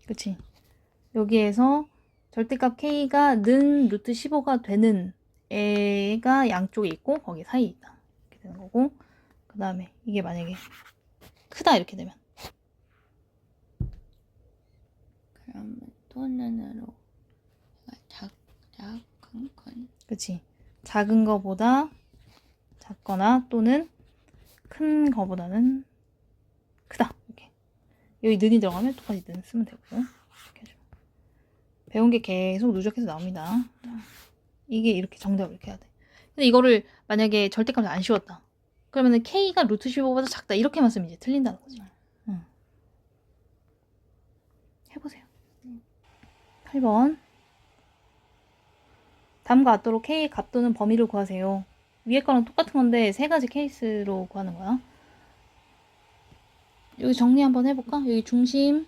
그치? 여기에서 절대값 k가 는 루트 15가 되는 애가 양쪽에 있고 거기 사이에 있다. 이렇게 되는 거고 그 다음에 이게 만약에 크다 이렇게 되면 그러면 또 는으로 작은 건 그치? 작은 거보다 작거나 또는 큰 거보다는 크다. 이렇게. 여기 는이 들어가면 똑같이 는 쓰면 되고 이렇게 해줘. 배운 게 계속 누적해서 나옵니다. 이게 이렇게 정답을 이렇게 해야 돼. 근데 이거를 만약에 절대값을 안 씌웠다. 그러면은 k가 루트 15보다 작다 이렇게만 쓰면 이제 틀린다는 거지. 응. 해보세요. 8번. 다음과 같도록 k의 값 또는 범위를 구하세요. 위에 거랑 똑같은 건데 세 가지 케이스로 구하는 거야. 여기 정리 한번 해볼까? 여기 중심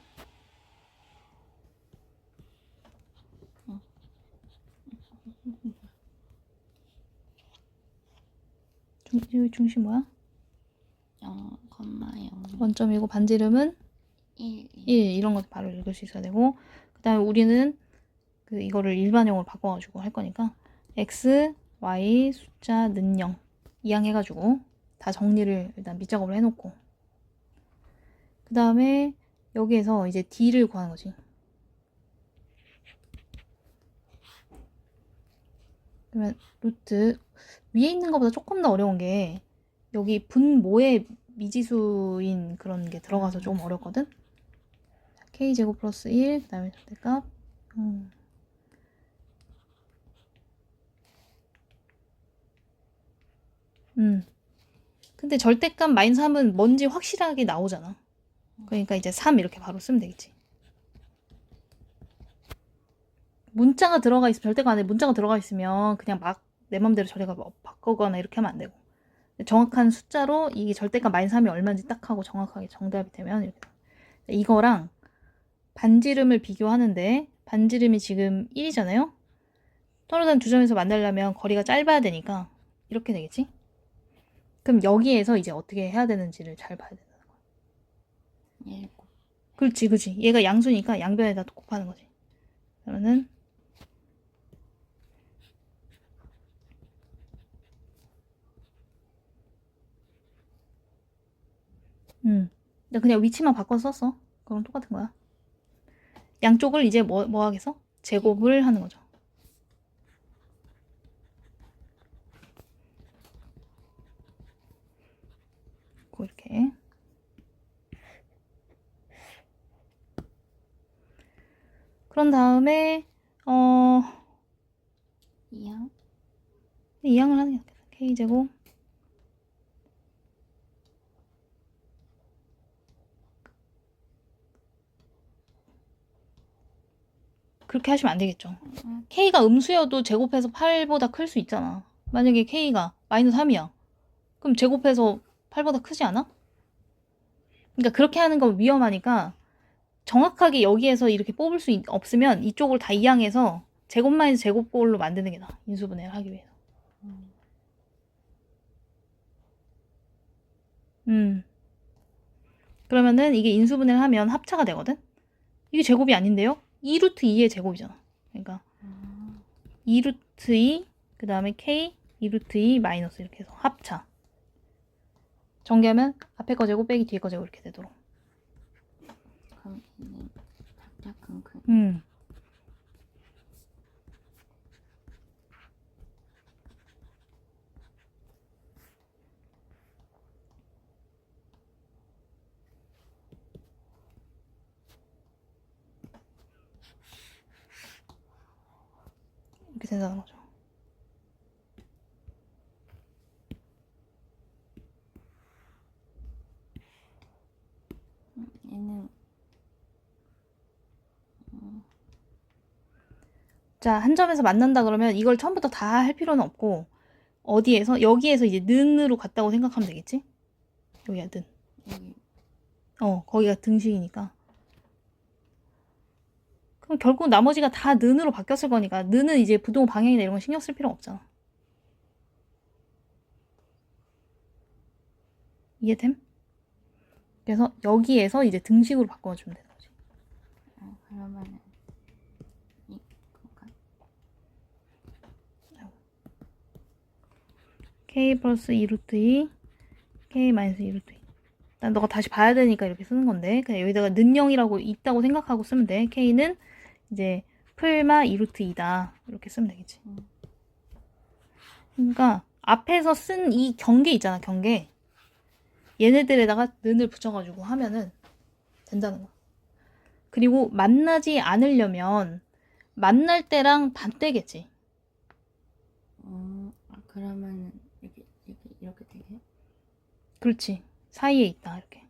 여기 중심 뭐야? 0,0 원점이고 반지름은 1 이런 것도 바로 읽을 수 있어야 되고 그 다음에 우리는 이거를 일반형으로 바꿔가지고 할 거니까 x, y, 숫자, 는 0 이항 해가지고 다 정리를 일단 밑작업을 해놓고 그 다음에 여기에서 이제 d를 구하는 거지. 그러면 루트 위에 있는 것보다 조금 더 어려운 게 여기 분모의 미지수인 그런 게 들어가서 조금 어렵거든. k제곱 플러스 1 그 다음에 절대값 근데 절대값 마이너스 3은 뭔지 확실하게 나오잖아. 그러니까 이제 3 이렇게 바로 쓰면 되겠지. 문자가 들어가 있으면 절대값 안에 문자가 들어가 있으면 그냥 막 내 맘대로 절대값 바꾸거나 이렇게 하면 안 되고 정확한 숫자로 이게 절대값 마이너스 3이 얼마인지 딱 하고 정확하게 정답이 되면 이렇게 이거랑 반지름을 비교하는데 반지름이 지금 1이잖아요. 서로 다른 두 점에서 만나려면 거리가 짧아야 되니까 이렇게 되겠지? 그럼 여기에서 이제 어떻게 해야 되는지를 잘 봐야 된다는 거야. 그렇지, 그렇지. 얘가 양수니까 양변에다 곱하는 거지. 그러면은 나 그냥 위치만 바꿔서 썼어. 그럼 똑같은 거야. 양쪽을 이제 뭐 하겠어? 제곱을 하는 거죠. 이렇게. 그런 다음에 이항을 하는 게 낫겠다. k제곱 그렇게 하시면 안 되겠죠. k가 음수여도 제곱해서 8보다 클 수 있잖아. 만약에 k가 마이너스 3이야. 그럼 제곱해서 8보다 크지 않아? 그러니까 그렇게 하는 건 위험하니까 정확하게 여기에서 이렇게 뽑을 수 없으면 이쪽을 다 이항해서 제곱 마이너스 제곱꼴로 만드는 게 나아. 인수분해를 하기 위해서. 그러면은 이게 인수분해를 하면 합차가 되거든? 이게 제곱이 아닌데요? 2루트 2의 제곱이잖아. 그러니까 2루트 2, 그 다음에 k 2루트 2 마이너스 이렇게 해서 합차. 전개하면 앞에 거 제곱 빼기 뒤에 거 제곱 이렇게 되도록. 그럼 얘는 작작한 큰 이렇게 된다는 거죠. 얘는 자, 한 점에서 만난다 그러면 이걸 처음부터 다 할 필요는 없고 어디에서? 여기에서 이제 는으로 갔다고 생각하면 되겠지? 여기야 는. 여기 거기가 등식이니까. 그럼 결국 나머지가 다 는으로 바뀌었을 거니까 는은 이제 부동 방향이나 이런 거 신경 쓸 필요 없잖아. 이해됨? 그래서 여기에서 이제 등식으로 바꿔주면 되는 거지. 그러면은 이건가? k 플러스 2 루트 2 k 마이너스 2 루트 2. 난 너가 다시 봐야 되니까 이렇게 쓰는 건데 그냥 여기다가 는영이라고 있다고 생각하고 쓰면 돼. k는 이제 풀마 2 루트 2다 이렇게 쓰면 되겠지. 그러니까 앞에서 쓴 이 경계 있잖아. 경계. 얘네들에다가 는을 붙여가지고 하면은 된다는 거야. 그리고 만나지 않으려면 만날 때랑 반대겠지. 그러면은 이렇게 되게? 그렇지. 사이에 있다 이렇게.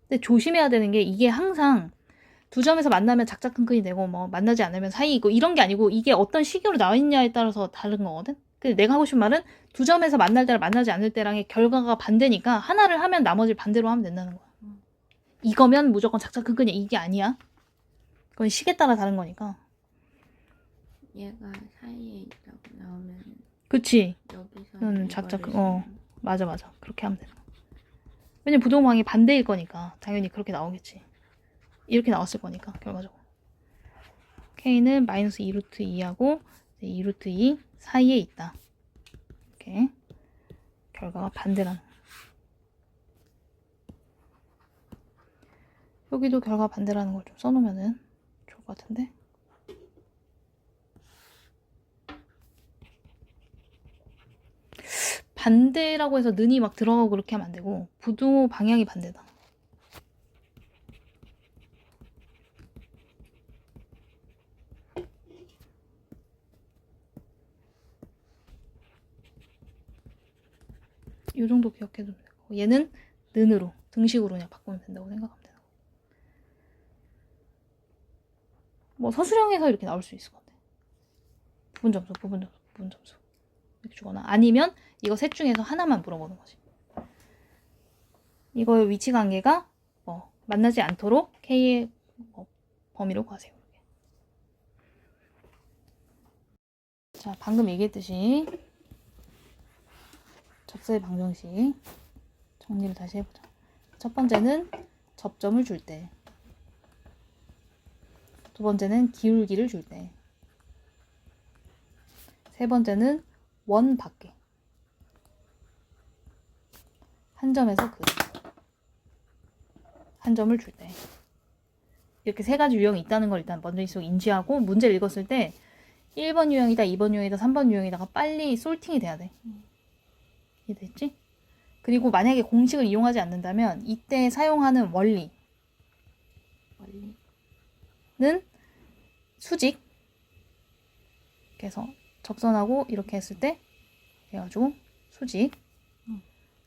근데 조심해야 되는 게 이게 항상 두 점에서 만나면 작작근근이 되고 뭐 만나지 않으면 사이 있고 이런 게 아니고 이게 어떤 시기로 나와 있냐에 따라서 다른 거거든. 근데 내가 하고 싶은 말은 두 점에서 만날 때랑 만나지 않을 때랑의 결과가 반대니까 하나를 하면 나머지 반대로 하면 된다는 거야. 이거면 무조건 작작근근이 이게 아니야. 그건 시기에 따라 다른 거니까. 얘가 사이에 있다고 나오면 그치? 여기서는 맞아. 그렇게 하면 되는 거야. 왜냐면 부동방이 반대일 거니까 당연히 그렇게 나오겠지. 이렇게 나왔을 거니까 결과적으로. k는 마이너스 2 루트 2하고 2 루트 2 사이에 있다. 이렇게 결과가 반대라는 거야. 여기도 결과 반대라는 걸 좀 써놓으면 좋을 것 같은데. 반대라고 해서 는이 막 들어가고 그렇게 하면 안 되고 부등호 방향이 반대다. 이 정도 기억해두면 되고 얘는 는으로 등식으로 그냥 바꾸면 된다고 생각하면 되고 뭐 서술형에서 이렇게 나올 수 있을 것 같아. 부분점수 이렇게 주거나 아니면 이거 셋 중에서 하나만 물어보는 거지. 이거의 위치 관계가 만나지 않도록 k의 범위로 구하세요. 자, 방금 얘기했듯이 접수의 방정식 정리를 다시 해보자. 첫 번째는 접점을 줄 때, 두 번째는 기울기를 줄 때, 세 번째는 원 밖에 한 점에서 한 점을 줄 때. 이렇게 세 가지 유형이 있다는 걸 일단 먼저 인지하고 문제를 읽었을 때 1번 유형이다, 2번 유형이다, 3번 유형이다가 빨리 솔팅이 돼야 돼. 이해됐지? 그리고 만약에 공식을 이용하지 않는다면 이때 사용하는 원리는 수직. 그래서 접선하고 이렇게 했을 때 그래가지고 수직.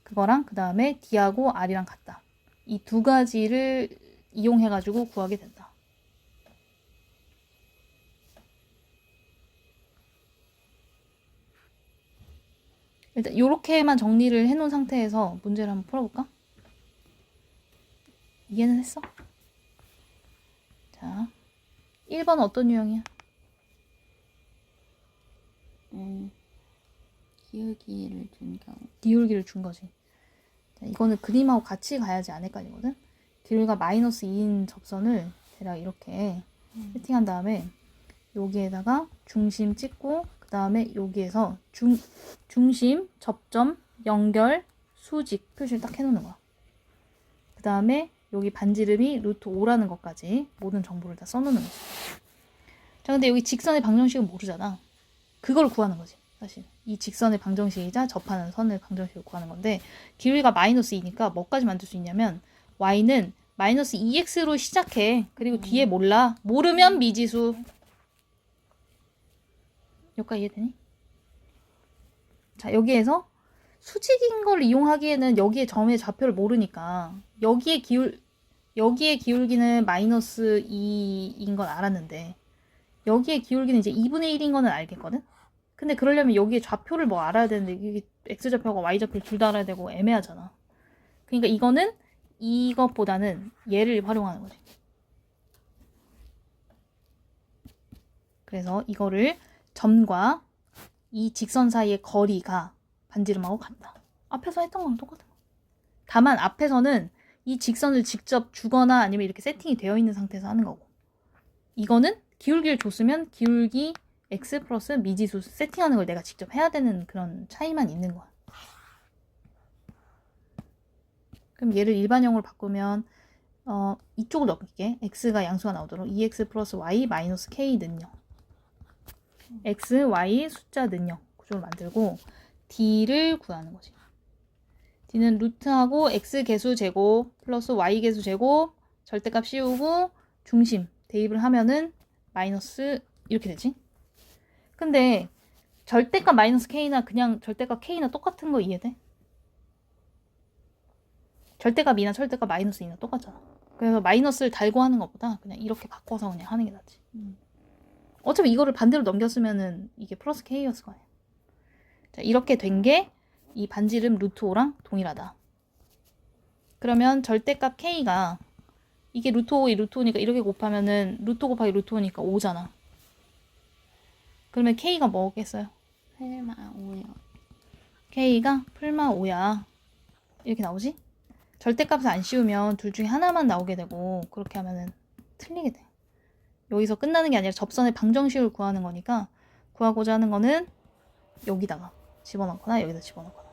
그거랑 그 다음에 D하고 R이랑 같다. 이 두 가지를 이용해가지고 구하게 된다. 일단 이렇게만 정리를 해놓은 상태에서 문제를 한번 풀어볼까? 이해는 했어? 자, 1번은 어떤 유형이야? 기울기를 준 거지. 자, 이거는 그림하고 같이 가야지 안 헷갈리거든? 기울기가 마이너스 2인 접선을 대략 이렇게 세팅한 다음에 여기에다가 중심 찍고 그 다음에 여기에서 중심, 접점, 연결, 수직 표시를 딱 해놓는 거야. 그 다음에 여기 반지름이 루트 5라는 것까지 모든 정보를 다 써놓는 거지. 자, 근데 여기 직선의 방정식은 모르잖아. 그걸 구하는 거지, 사실. 이 직선의 방정식이자 접하는 선의 방정식을 구하는 건데 기울기가 마이너스 2니까 뭐까지 만들 수 있냐면 y는 마이너스 2x로 시작해. 그리고 뒤에 몰라. 모르면 미지수. 여기까지 이해되니? 자, 여기에서 수직인 걸 이용하기에는 여기에 점의 좌표를 모르니까 여기에 기울기는 마이너스 2인 건 알았는데 여기에 기울기는 이제 2분의 1인 거는 알겠거든? 근데 그러려면 여기에 좌표를 뭐 알아야 되는데 이게 x좌표가 y좌표를 둘 다 알아야 되고 애매하잖아. 그러니까 이거는 이것보다는 얘를 활용하는 거지. 그래서 이거를 점과 이 직선 사이의 거리가 반지름하고 같다. 앞에서 했던 거랑 똑같은 거. 다만 앞에서는 이 직선을 직접 주거나 아니면 이렇게 세팅이 되어 있는 상태에서 하는 거고, 이거는 기울기를 줬으면 기울기 x 플러스 미지수 세팅하는 걸 내가 직접 해야 되는 그런 차이만 있는 거야. 그럼 얘를 일반형으로 바꾸면 이쪽을 넘길게. x가 양수가 나오도록 2x 플러스 y 마이너스 k는 0. x, y 숫자는 0 구조를 만들고 d를 구하는 거지. d는 루트하고 x 개수 제곱 플러스 y 개수 제곱 절대값 씌우고 중심 대입을 하면은 마이너스 이렇게 되지. 근데 절대값 마이너스 k나 그냥 절대값 k나 똑같은 거 이해돼? 절대값 2나 절대값 마이너스 2나 똑같잖아. 그래서 마이너스를 달고 하는 것보다 그냥 이렇게 바꿔서 그냥 하는 게 낫지. 어차피 이거를 반대로 넘겼으면은 이게 플러스 k였을 거 아니야. 자, 이렇게 된 게 이 반지름 루트 5랑 동일하다. 그러면 절대값 k가 이게 루트 5, 이 루트 5니까 이렇게 곱하면은 루트 곱하기 루트 5니까 5잖아. 그러면 k가 뭐겠어요? 설마 5요. k가 풀마 5야. 이렇게 나오지? 절대값을 안 씌우면 둘 중에 하나만 나오게 되고 그렇게 하면은 틀리게 돼. 여기서 끝나는 게 아니라 접선의 방정식을 구하는 거니까 구하고자 하는 거는 여기다가 집어넣거나 여기다 집어넣거나.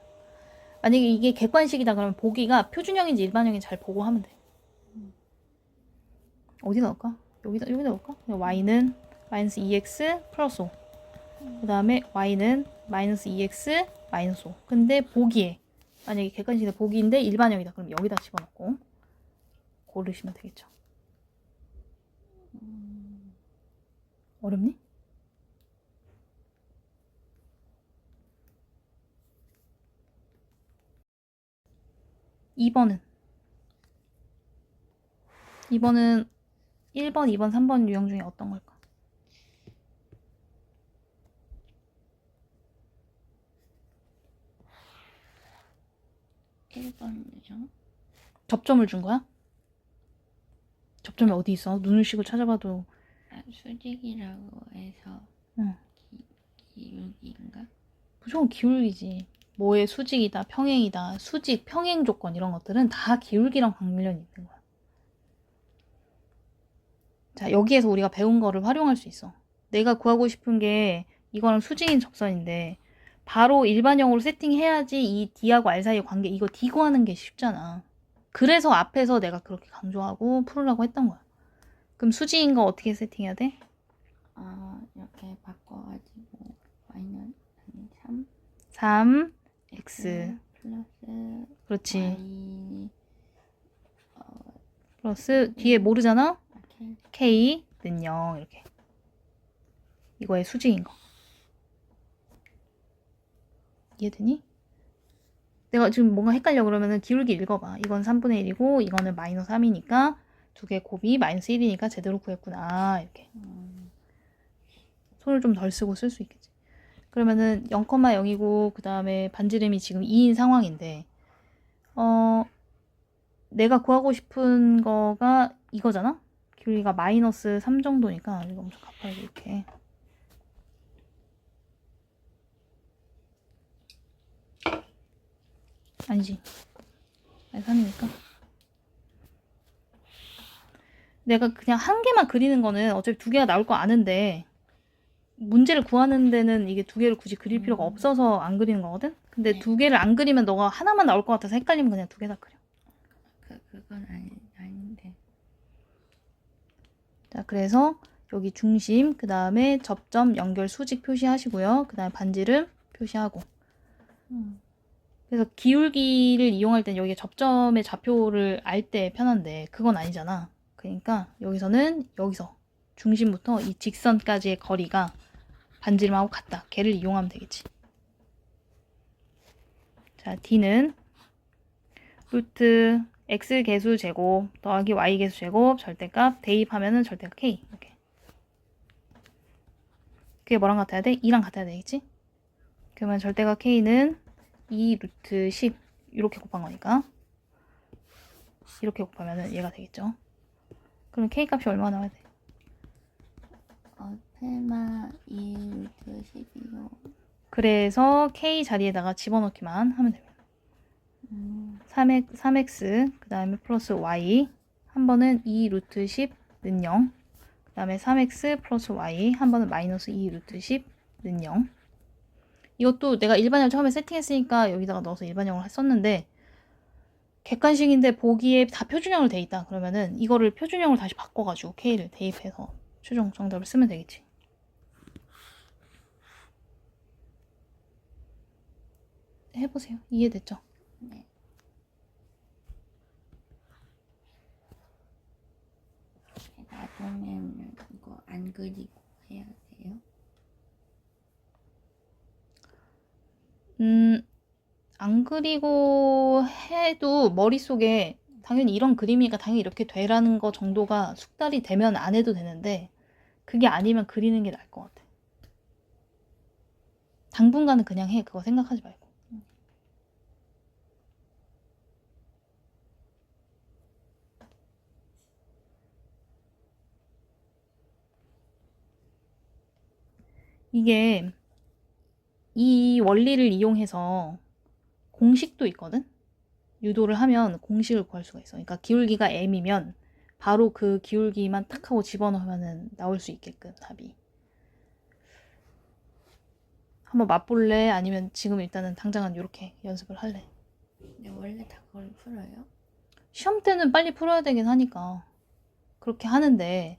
만약에 이게 객관식이다 그러면 보기가 표준형인지 일반형인지 잘 보고 하면 돼. 어디 넣을까? 여기다 넣을까? y는 마이너스 2x 플러스 5. 그 다음에 y는 마이너스 2x 마이너스 5. 근데 보기에 만약에 객관식이다 보기인데 일반형이다 그럼 여기다 집어넣고 고르시면 되겠죠. 어렵니? (2번은) 1번, 2번, 3번 유형 중에 어떤 걸까? 1번이죠. 접점을 준 거야? 접점이 어디 있어? 눈을 쉬고 찾아봐도. 수직이라고 해서 응. 기울기인가? 무조건 기울기지. 뭐의 수직이다, 평행이다, 수직, 평행 조건 이런 것들은 다 기울기랑 관련이 있는 거야. 자, 여기에서 우리가 배운 거를 활용할 수 있어. 내가 구하고 싶은 게 이거랑 수직인 접선인데 바로 일반형으로 세팅해야지 이 D하고 R 사이의 관계 이거 D 구하는 게 쉽잖아. 그래서 앞에서 내가 그렇게 강조하고 풀으라고 했던 거야. 그럼 수직인 거 어떻게 세팅해야 돼? 이렇게 바꿔가지고 y는 3 3x 플러스 그렇지. y 플러스 뒤에 모르잖아? k k는 0 이렇게. 이거의 수직인 거. 이해되니? 내가 지금 뭔가 헷갈려 그러면은 기울기 읽어봐. 이건 3분의 1이고 이거는 마이너스 3이니까 두 개 곱이 마이너스 1이니까 제대로 구했구나. 이렇게. 손을 좀 덜 쓰고 쓸 수 있겠지. 그러면은 0,0이고 그 다음에 반지름이 지금 2인 상황인데 내가 구하고 싶은 거가 이거잖아? 기울기가 마이너스 3 정도니까 이거 엄청 가파르게 이렇게 아니지. 아니 3이니까 내가 그냥 한 개만 그리는 거는 어차피 두 개가 나올 거 아는데 문제를 구하는 데는 이게 두 개를 굳이 그릴 필요가 없어서 안 그리는 거거든? 근데 네. 두 개를 안 그리면 너가 하나만 나올 것 같아서 헷갈리면 그냥 두 개 다 그려. 그건 아닌데. 자, 그래서 여기 중심, 그 다음에 접점, 연결, 수직 표시하시고요. 그 다음에 반지름 표시하고. 그래서 기울기를 이용할 땐 여기 접점의 좌표를 알 때 편한데 그건 아니잖아. 그러니까 여기서는 여기서 중심부터 이 직선까지의 거리가 반지름하고 같다. 걔를 이용하면 되겠지. 자, D는 루트 x 개수 제곱 더하기 y 개수 제곱 절대값 대입하면은 절대값 k. 이렇게. 그게 뭐랑 같아야 돼? 2랑 같아야 되겠지? 그러면 절대값 k는 2 루트 10 이렇게 곱한 거니까 이렇게 곱하면은 얘가 되겠죠. 그럼 k 값이 얼마 나와야 돼? 테마 2 루트 12요. 그래서 k 자리에다가 집어넣기만 하면 됩니다. 3x 그 다음에 플러스 y 한 번은 2 루트 10는 0 그 다음에 3x 플러스 y 한 번은 마이너스 2 루트 10는 0. 이것도 내가 일반형 처음에 세팅했으니까 여기다가 넣어서 일반형을 썼는데 객관식인데 보기에 다 표준형으로 돼 있다. 그러면은 이거를 표준형으로 다시 바꿔가지고 k를 대입해서 최종 정답을 쓰면 되겠지. 해보세요. 이해됐죠? 네. 놔두면 이거 안 그리고 해야 돼요? 안 그리고 해도 머릿속에 당연히 이런 그림이니까 당연히 이렇게 되라는 거 정도가 숙달이 되면 안 해도 되는데 그게 아니면 그리는 게 나을 것 같아. 당분간은 그냥 해. 그거 생각하지 말고. 이게 이 원리를 이용해서 공식도 있거든? 유도를 하면 공식을 구할 수가 있어. 그러니까 기울기가 m이면 바로 그 기울기만 탁 하고 집어넣으면 나올 수 있게끔 답이. 한번 맛볼래? 아니면 지금 일단은 당장은 이렇게 연습을 할래? 근데 원래 다 그걸 풀어요? 시험 때는 빨리 풀어야 되긴 하니까 그렇게 하는데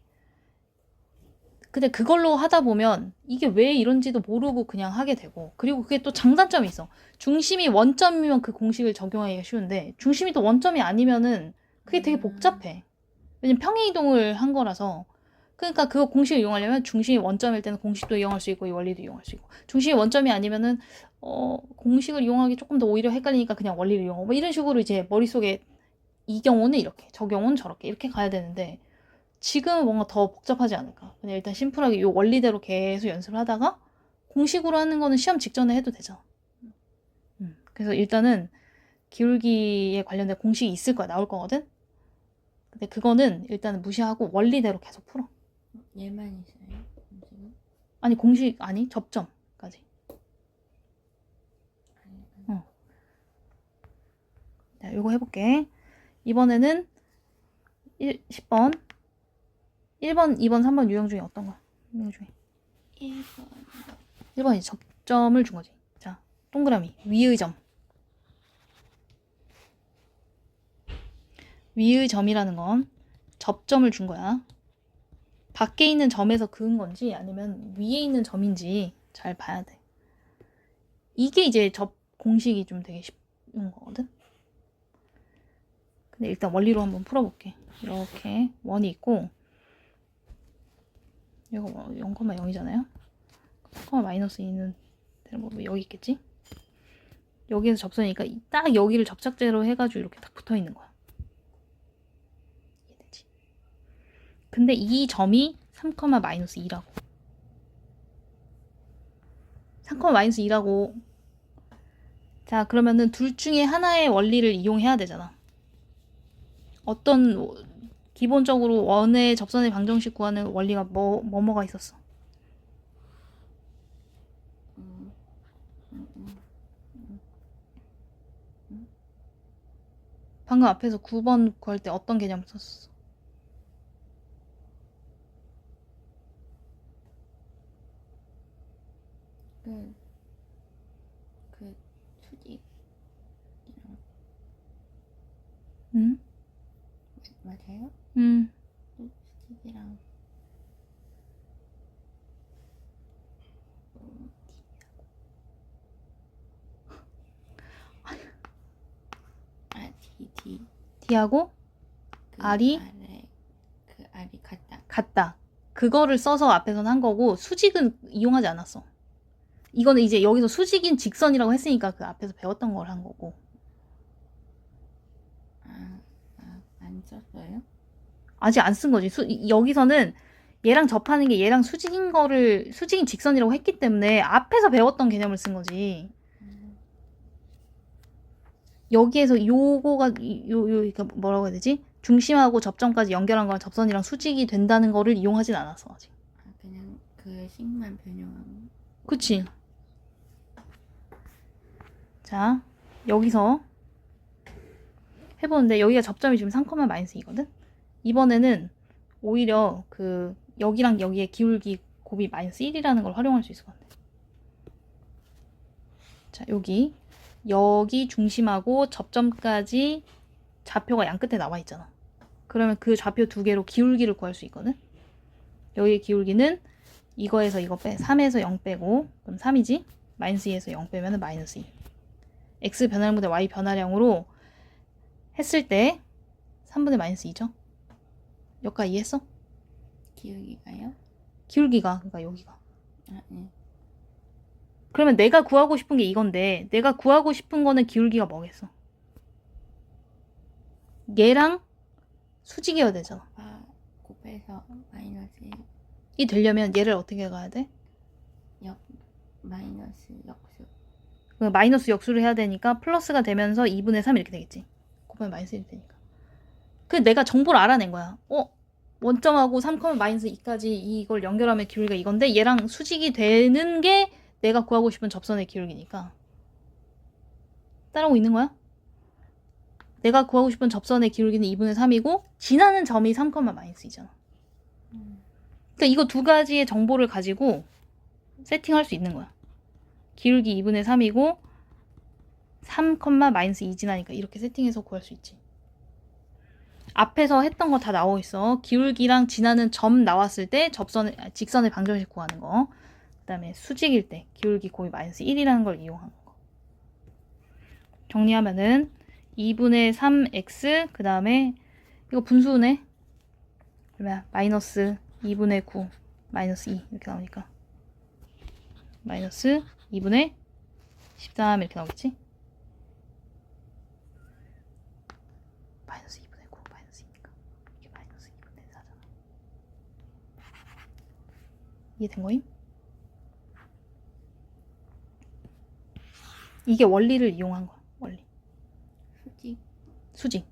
근데 그걸로 하다 보면 이게 왜 이런지도 모르고 그냥 하게 되고 그리고 그게 또 장단점이 있어. 중심이 원점이면 그 공식을 적용하기가 쉬운데 중심이 또 원점이 아니면은 그게 되게 복잡해. 왜냐면 평행이동을 한 거라서 그러니까 그 공식을 이용하려면 중심이 원점일 때는 공식도 이용할 수 있고 이 원리도 이용할 수 있고 중심이 원점이 아니면은 공식을 이용하기 조금 더 오히려 헷갈리니까 그냥 원리를 이용하고 뭐 이런 식으로 이제 머릿속에 이 경우는 이렇게 적용은 저렇게 이렇게 가야 되는데 지금은 뭔가 더 복잡하지 않을까. 그냥 일단 심플하게 이 원리대로 계속 연습을 하다가 공식으로 하는 거는 시험 직전에 해도 되잖아. 그래서 일단은 기울기에 관련된 공식이 있을 거야. 나올 거거든. 근데 그거는 일단은 무시하고 원리대로 계속 풀어. 얘만 있어요? 공식은? 아니 공식 아니 접점까지. 자, 이거 해볼게. 이번에는 10번 1번, 2번, 3번 유형 중에 어떤 거? 유형 중에 1번 1번이 접점을 준 거지. 자, 동그라미 위의 점. 위의 점이라는 건 접점을 준 거야. 밖에 있는 점에서 그은 건지 아니면 위에 있는 점인지 잘 봐야 돼. 이게 이제 공식이 좀 되게 쉬운 거거든. 근데 일단 원리로 한번 풀어볼게. 이렇게 원이 있고 이거 0,0이잖아요. 0,-2는 뭐 여기 있겠지? 여기에서 접선이니까 딱 여기를 접착제로 해가지고 이렇게 딱 붙어 있는 거야. 이해되지? 근데 이 점이 3,-2라고. 3,-2라고. 자, 그러면은 둘 중에 하나의 원리를 이용해야 되잖아. 어떤 기본적으로 원의 접선의 방정식 구하는 원리가 뭐가 있었어? 방금 앞에서 9번 구할 때 어떤 개념을 썼어? 그 수직 응? 맞아요? 응. 수직이랑 D D하고 그 R이 아래 그 R이 같다. 같다. 그거를 써서 앞에서는 한 거고 수직은 이용하지 않았어. 이거는 이제 여기서 수직인 직선이라고 했으니까 그 앞에서 배웠던 걸 한 거고. 안 썼어요? 아직 안 쓴 거지. 여기서는 얘랑 접하는 게 얘랑 수직인 거를 수직인 직선이라고 했기 때문에 앞에서 배웠던 개념을 쓴 거지. 여기에서 요거가 그러니까 뭐라고 해야 되지? 중심하고 접점까지 연결한 거랑 접선이랑 수직이 된다는 거를 이용하진 않았어 아직. 그냥 그 식만 변형한 그치? 자, 여기서 해보는데 여기가 접점이 지금 3,-2거든? 이번에는 오히려 그 여기랑 여기의 기울기 곱이 -1이라는 걸 활용할 수 있을 것 같아. 자, 여기 중심하고 접점까지 좌표가 양 끝에 나와 있잖아. 그러면 그 좌표 두 개로 기울기를 구할 수 있거든? 여기의 기울기는 이거에서 이거 3에서 0 빼고 그럼 3이지? -2에서 0 빼면 -2. x 변화량분의 y 변화량으로 했을 때 3분의 -2죠? 여기까지 이해했어? 기울기가요? 기울기가 그러니까 여기가. 네. 그러면 내가 구하고 싶은 게 이건데 내가 구하고 싶은 거는 기울기가 뭐겠어? 얘랑 수직이어야 되잖아. 곱해서 마이너스 이 되려면 얘를 어떻게 가야 돼? 마이너스 역수. 마이너스 역수를 해야 되니까 플러스가 되면서 2분의 3 이렇게 되겠지. 곱하면 -1이 되니까. 그 내가 정보를 알아낸 거야. 원점하고 3,-2까지 이걸 연결하면 기울기가 이건데 얘랑 수직이 되는 게 내가 구하고 싶은 접선의 기울기니까. 따라오고 있는 거야? 내가 구하고 싶은 접선의 기울기는 2분의 3이고 지나는 점이 3,-2잖아. 그러니까 이거 두 가지의 정보를 가지고 세팅할 수 있는 거야. 기울기 2분의 3이고 3,-2 지나니까 이렇게 세팅해서 구할 수 있지. 앞에서 했던 거 다 나와 있어. 기울기랑 지나는 점 나왔을 때 직선의 방정식 구하는 거. 그 다음에 수직일 때 기울기 곱이 -1이라는 걸 이용하는 거. 정리하면은 2분의 3x 그 다음에 이거 분수네. 그러면 -2분의 9 -2 이렇게 나오니까 -2분의 13 이렇게 나오겠지? -2분의 9 -2니까 이게 -2분의 4잖아. 이해된 거임? 이게 원리를 이용한 거야. 원리. 수직.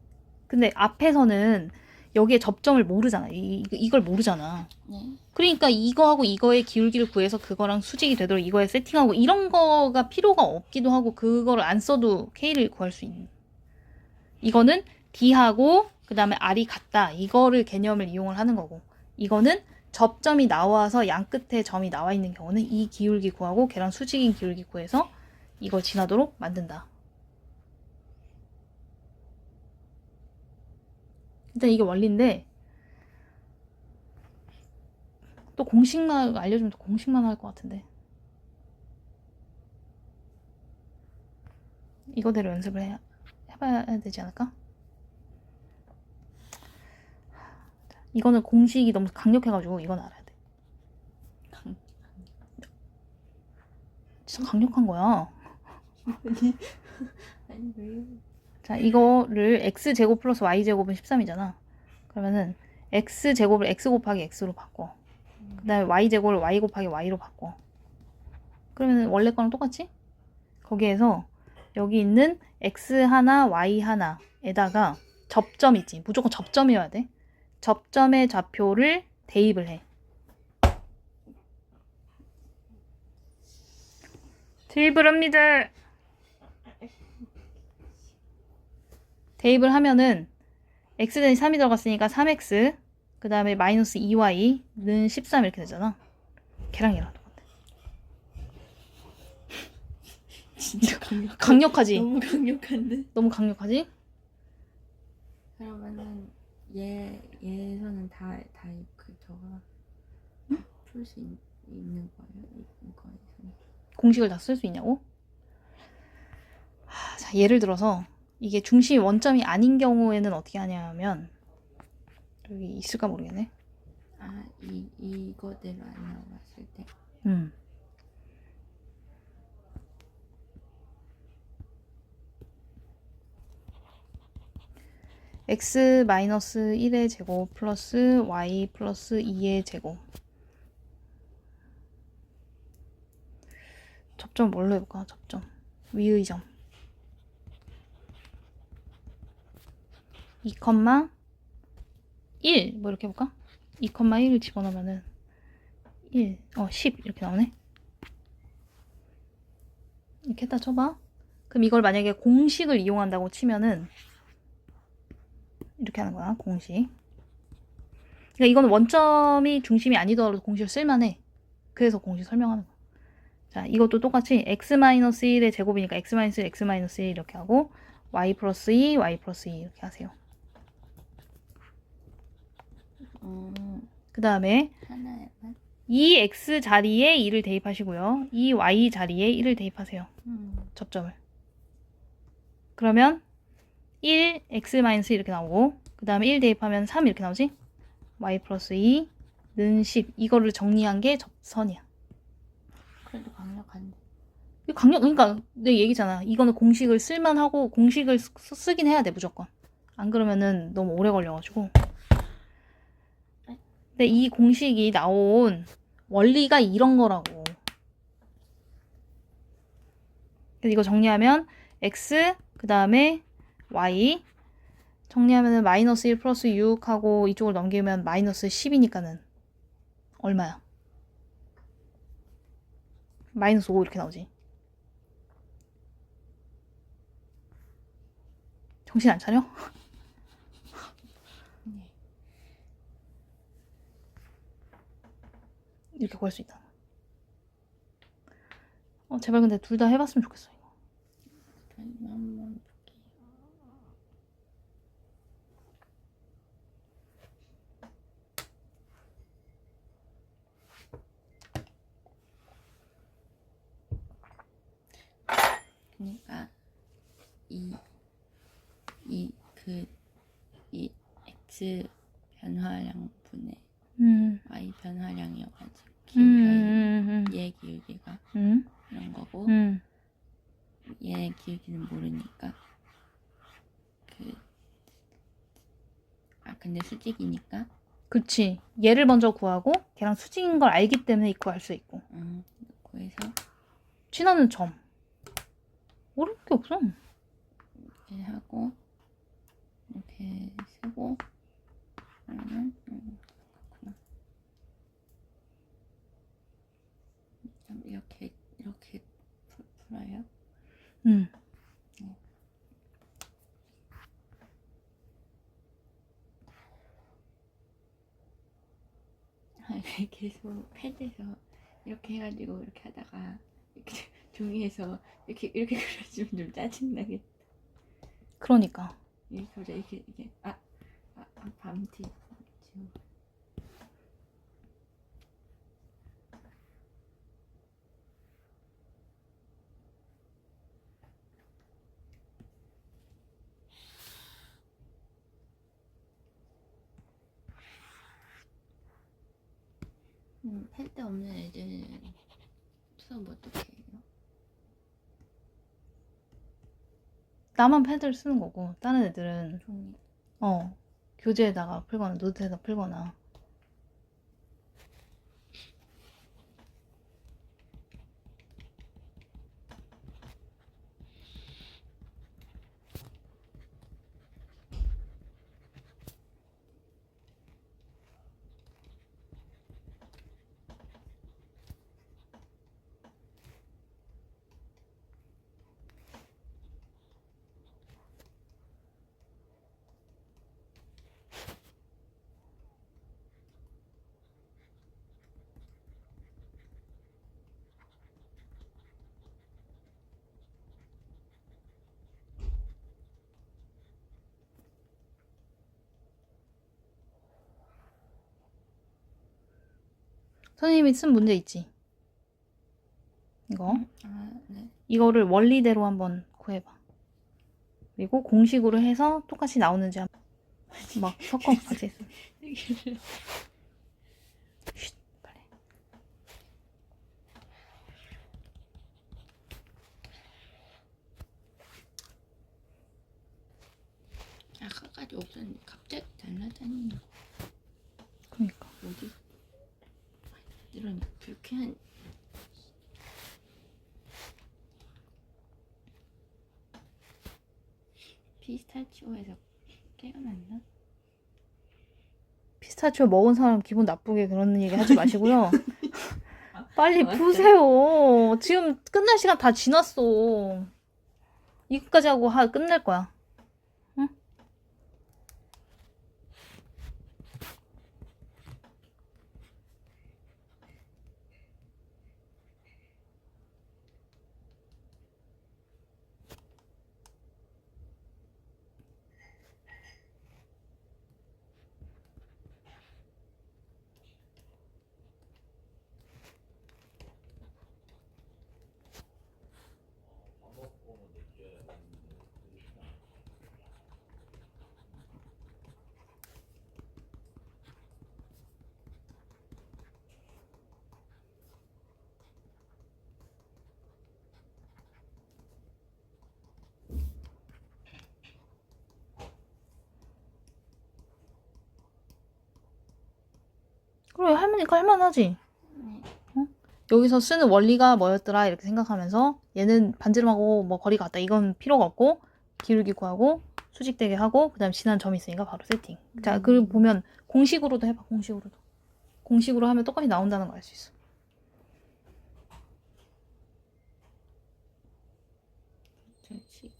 근데 앞에서는 여기에 접점을 모르잖아. 이걸 모르잖아. 네. 그러니까 이거하고 이거의 기울기를 구해서 그거랑 수직이 되도록 이거에 세팅하고 이런 거가 필요가 없기도 하고 그거를 안 써도 K를 구할 수 있는. 이거는 D하고 그 다음에 R이 같다. 이거를 개념을 이용을 하는 거고 이거는 접점이 나와서 양 끝에 점이 나와 있는 경우는 이 기울기 구하고 걔랑 수직인 기울기 구해서 이걸 지나도록 만든다. 일단 이게 원리인데 또 공식만 알려주면 또 공식만 할 것 같은데 이거대로 연습을 해봐야 되지 않을까? 이거는 공식이 너무 강력해가지고 이건 알아야 돼. 진짜 강력한 거야. 아니 왜요? 자, 이거를 x제곱 플러스 y제곱은 13이잖아. 그러면은 x제곱을 x 곱하기 x로 바꿔. 그 다음에 y제곱을 y 곱하기 y로 바꿔. 그러면은 원래 거랑 똑같지? 거기에서 여기 있는 x 하나, y 하나에다가 접점 있지. 무조건 접점이어야 돼. 접점의 좌표를 대입을 해. 대입을 합니다. 대입을 하면은 x는 3이 들어갔으니까 3x 그 다음에 마이너스 2y는 13 이렇게 되잖아. 걔랑 얘랑 똑같아. 진짜 강력하지? 너무 강력한데? 너무 강력하지? 그러면은 얘에서는 다 그 저거 풀 수 있는 거예요? 이거에서는? 공식을 다 쓸 수 있냐고? 자, 예를 들어서 이게 중심이 원점이 아닌 경우에는 어떻게 하냐면 여기 있을까 모르겠네. 이거대로 안 나왔을 때. x 마이너스 1의 제곱 플러스 y 플러스 2의 제곱. 접점 뭘로 해볼까? 접점. 위의 점. 2,1 뭐 이렇게 해볼까? 2,1을 집어넣으면은 10 이렇게 나오네. 이렇게 다 쳐봐. 그럼 이걸 만약에 공식을 이용한다고 치면은 이렇게 하는 거야. 공식. 그러니까 이거는 원점이 중심이 아니더라도 공식을 쓸만해. 그래서 공식 설명하는 거야. 자, 이것도 똑같이 x-1의 제곱이니까 x-1, x-1 이렇게 하고 y 플러스 2, y 플러스 2 이렇게 하세요. 그 다음에 하나에만? 이 x 자리에 2를 대입하시고요. 이 y 자리에 1을 대입하세요. 접점을. 그러면 1, x-1 이렇게 나오고 그 다음에 1 대입하면 3 이렇게 나오지? y 플러스 2는 10. 이거를 정리한 게 접선이야. 그래도 강력한데. 그러니까 내 얘기잖아. 이거는 공식을 쓸만하고 공식을 쓰긴 해야 돼 무조건. 안 그러면은 너무 오래 걸려가지고. 근데 이 공식이 나온 원리가 이런 거라고. 그래서 이거 정리하면 x 그 다음에 y 정리하면은 마이너스 1 플러스 6하고 이쪽을 넘기면 마이너스 10이니까는 얼마야? 마이너스 5 이렇게 나오지. 정신 안 차려? 네. 이렇게 구할 수 있다. 제발 근데 둘 다 해봤으면 좋겠어. 이거. 한번 볼게요. 그러니까 이 x 변화량분의 y 변화량이어가지고 얘 기울기가 이런 거고 얘 기울기는 모르니까 근데 수직이니까 그치. 얘를 먼저 구하고 걔랑 수직인 걸 알기 때문에 이 구할 수 있고. 그래서 친하는 점. 어려울 게 없어. 이렇게 하고 이렇게 쓰고 그러면 그렇구나. 이렇게 풀어요. 계속 패드에서 이렇게 해가지고 이렇게 하다가 이렇게 종이에서 이렇게 그려주면 좀 짜증나겠다. 그러니까. 이렇게 갑자기 이게 밤티 지워. 패드 없는 애들은 수업 어떻게 해요? 나만 패드를 쓰는 거고 다른 애들은 종이. 교재에다가 풀거나 노트에다 풀거나. 선생님이 쓴 문제 있지? 이거. 네. 이거를 원리대로 한번 구해봐. 그리고 공식으로 해서 똑같이 나오는지 한번 막 섞어 같이 했어. 없었는데 갑자기 달라다니. 그러니까. 어디 이런 불쾌한. 피스타치오에서 깨어났나? 피스타치오 먹은 사람 기분 나쁘게 그런 얘기 하지 마시고요. 빨리 맞다. 푸세요. 지금 끝날 시간 다 지났어. 이거까지 하고 끝낼 거야. 응? 그래, 할머니까 할만하지? 네. 여기서 쓰는 원리가 뭐였더라 이렇게 생각하면서 얘는 반지름하고 뭐 거리가 같다 이건 필요가 없고 기울기 구하고 수직되게 하고 그 다음 지난 점이 있으니까 바로 세팅. 자, 그걸 보면 공식으로도 해봐. 공식으로도. 공식으로 하면 똑같이 나온다는 걸 알 수 있어. 그렇지.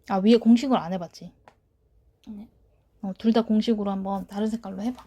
아, 위에 공식으로 안 해봤지? 네. 둘 다 공식으로 한번 다른 색깔로 해봐.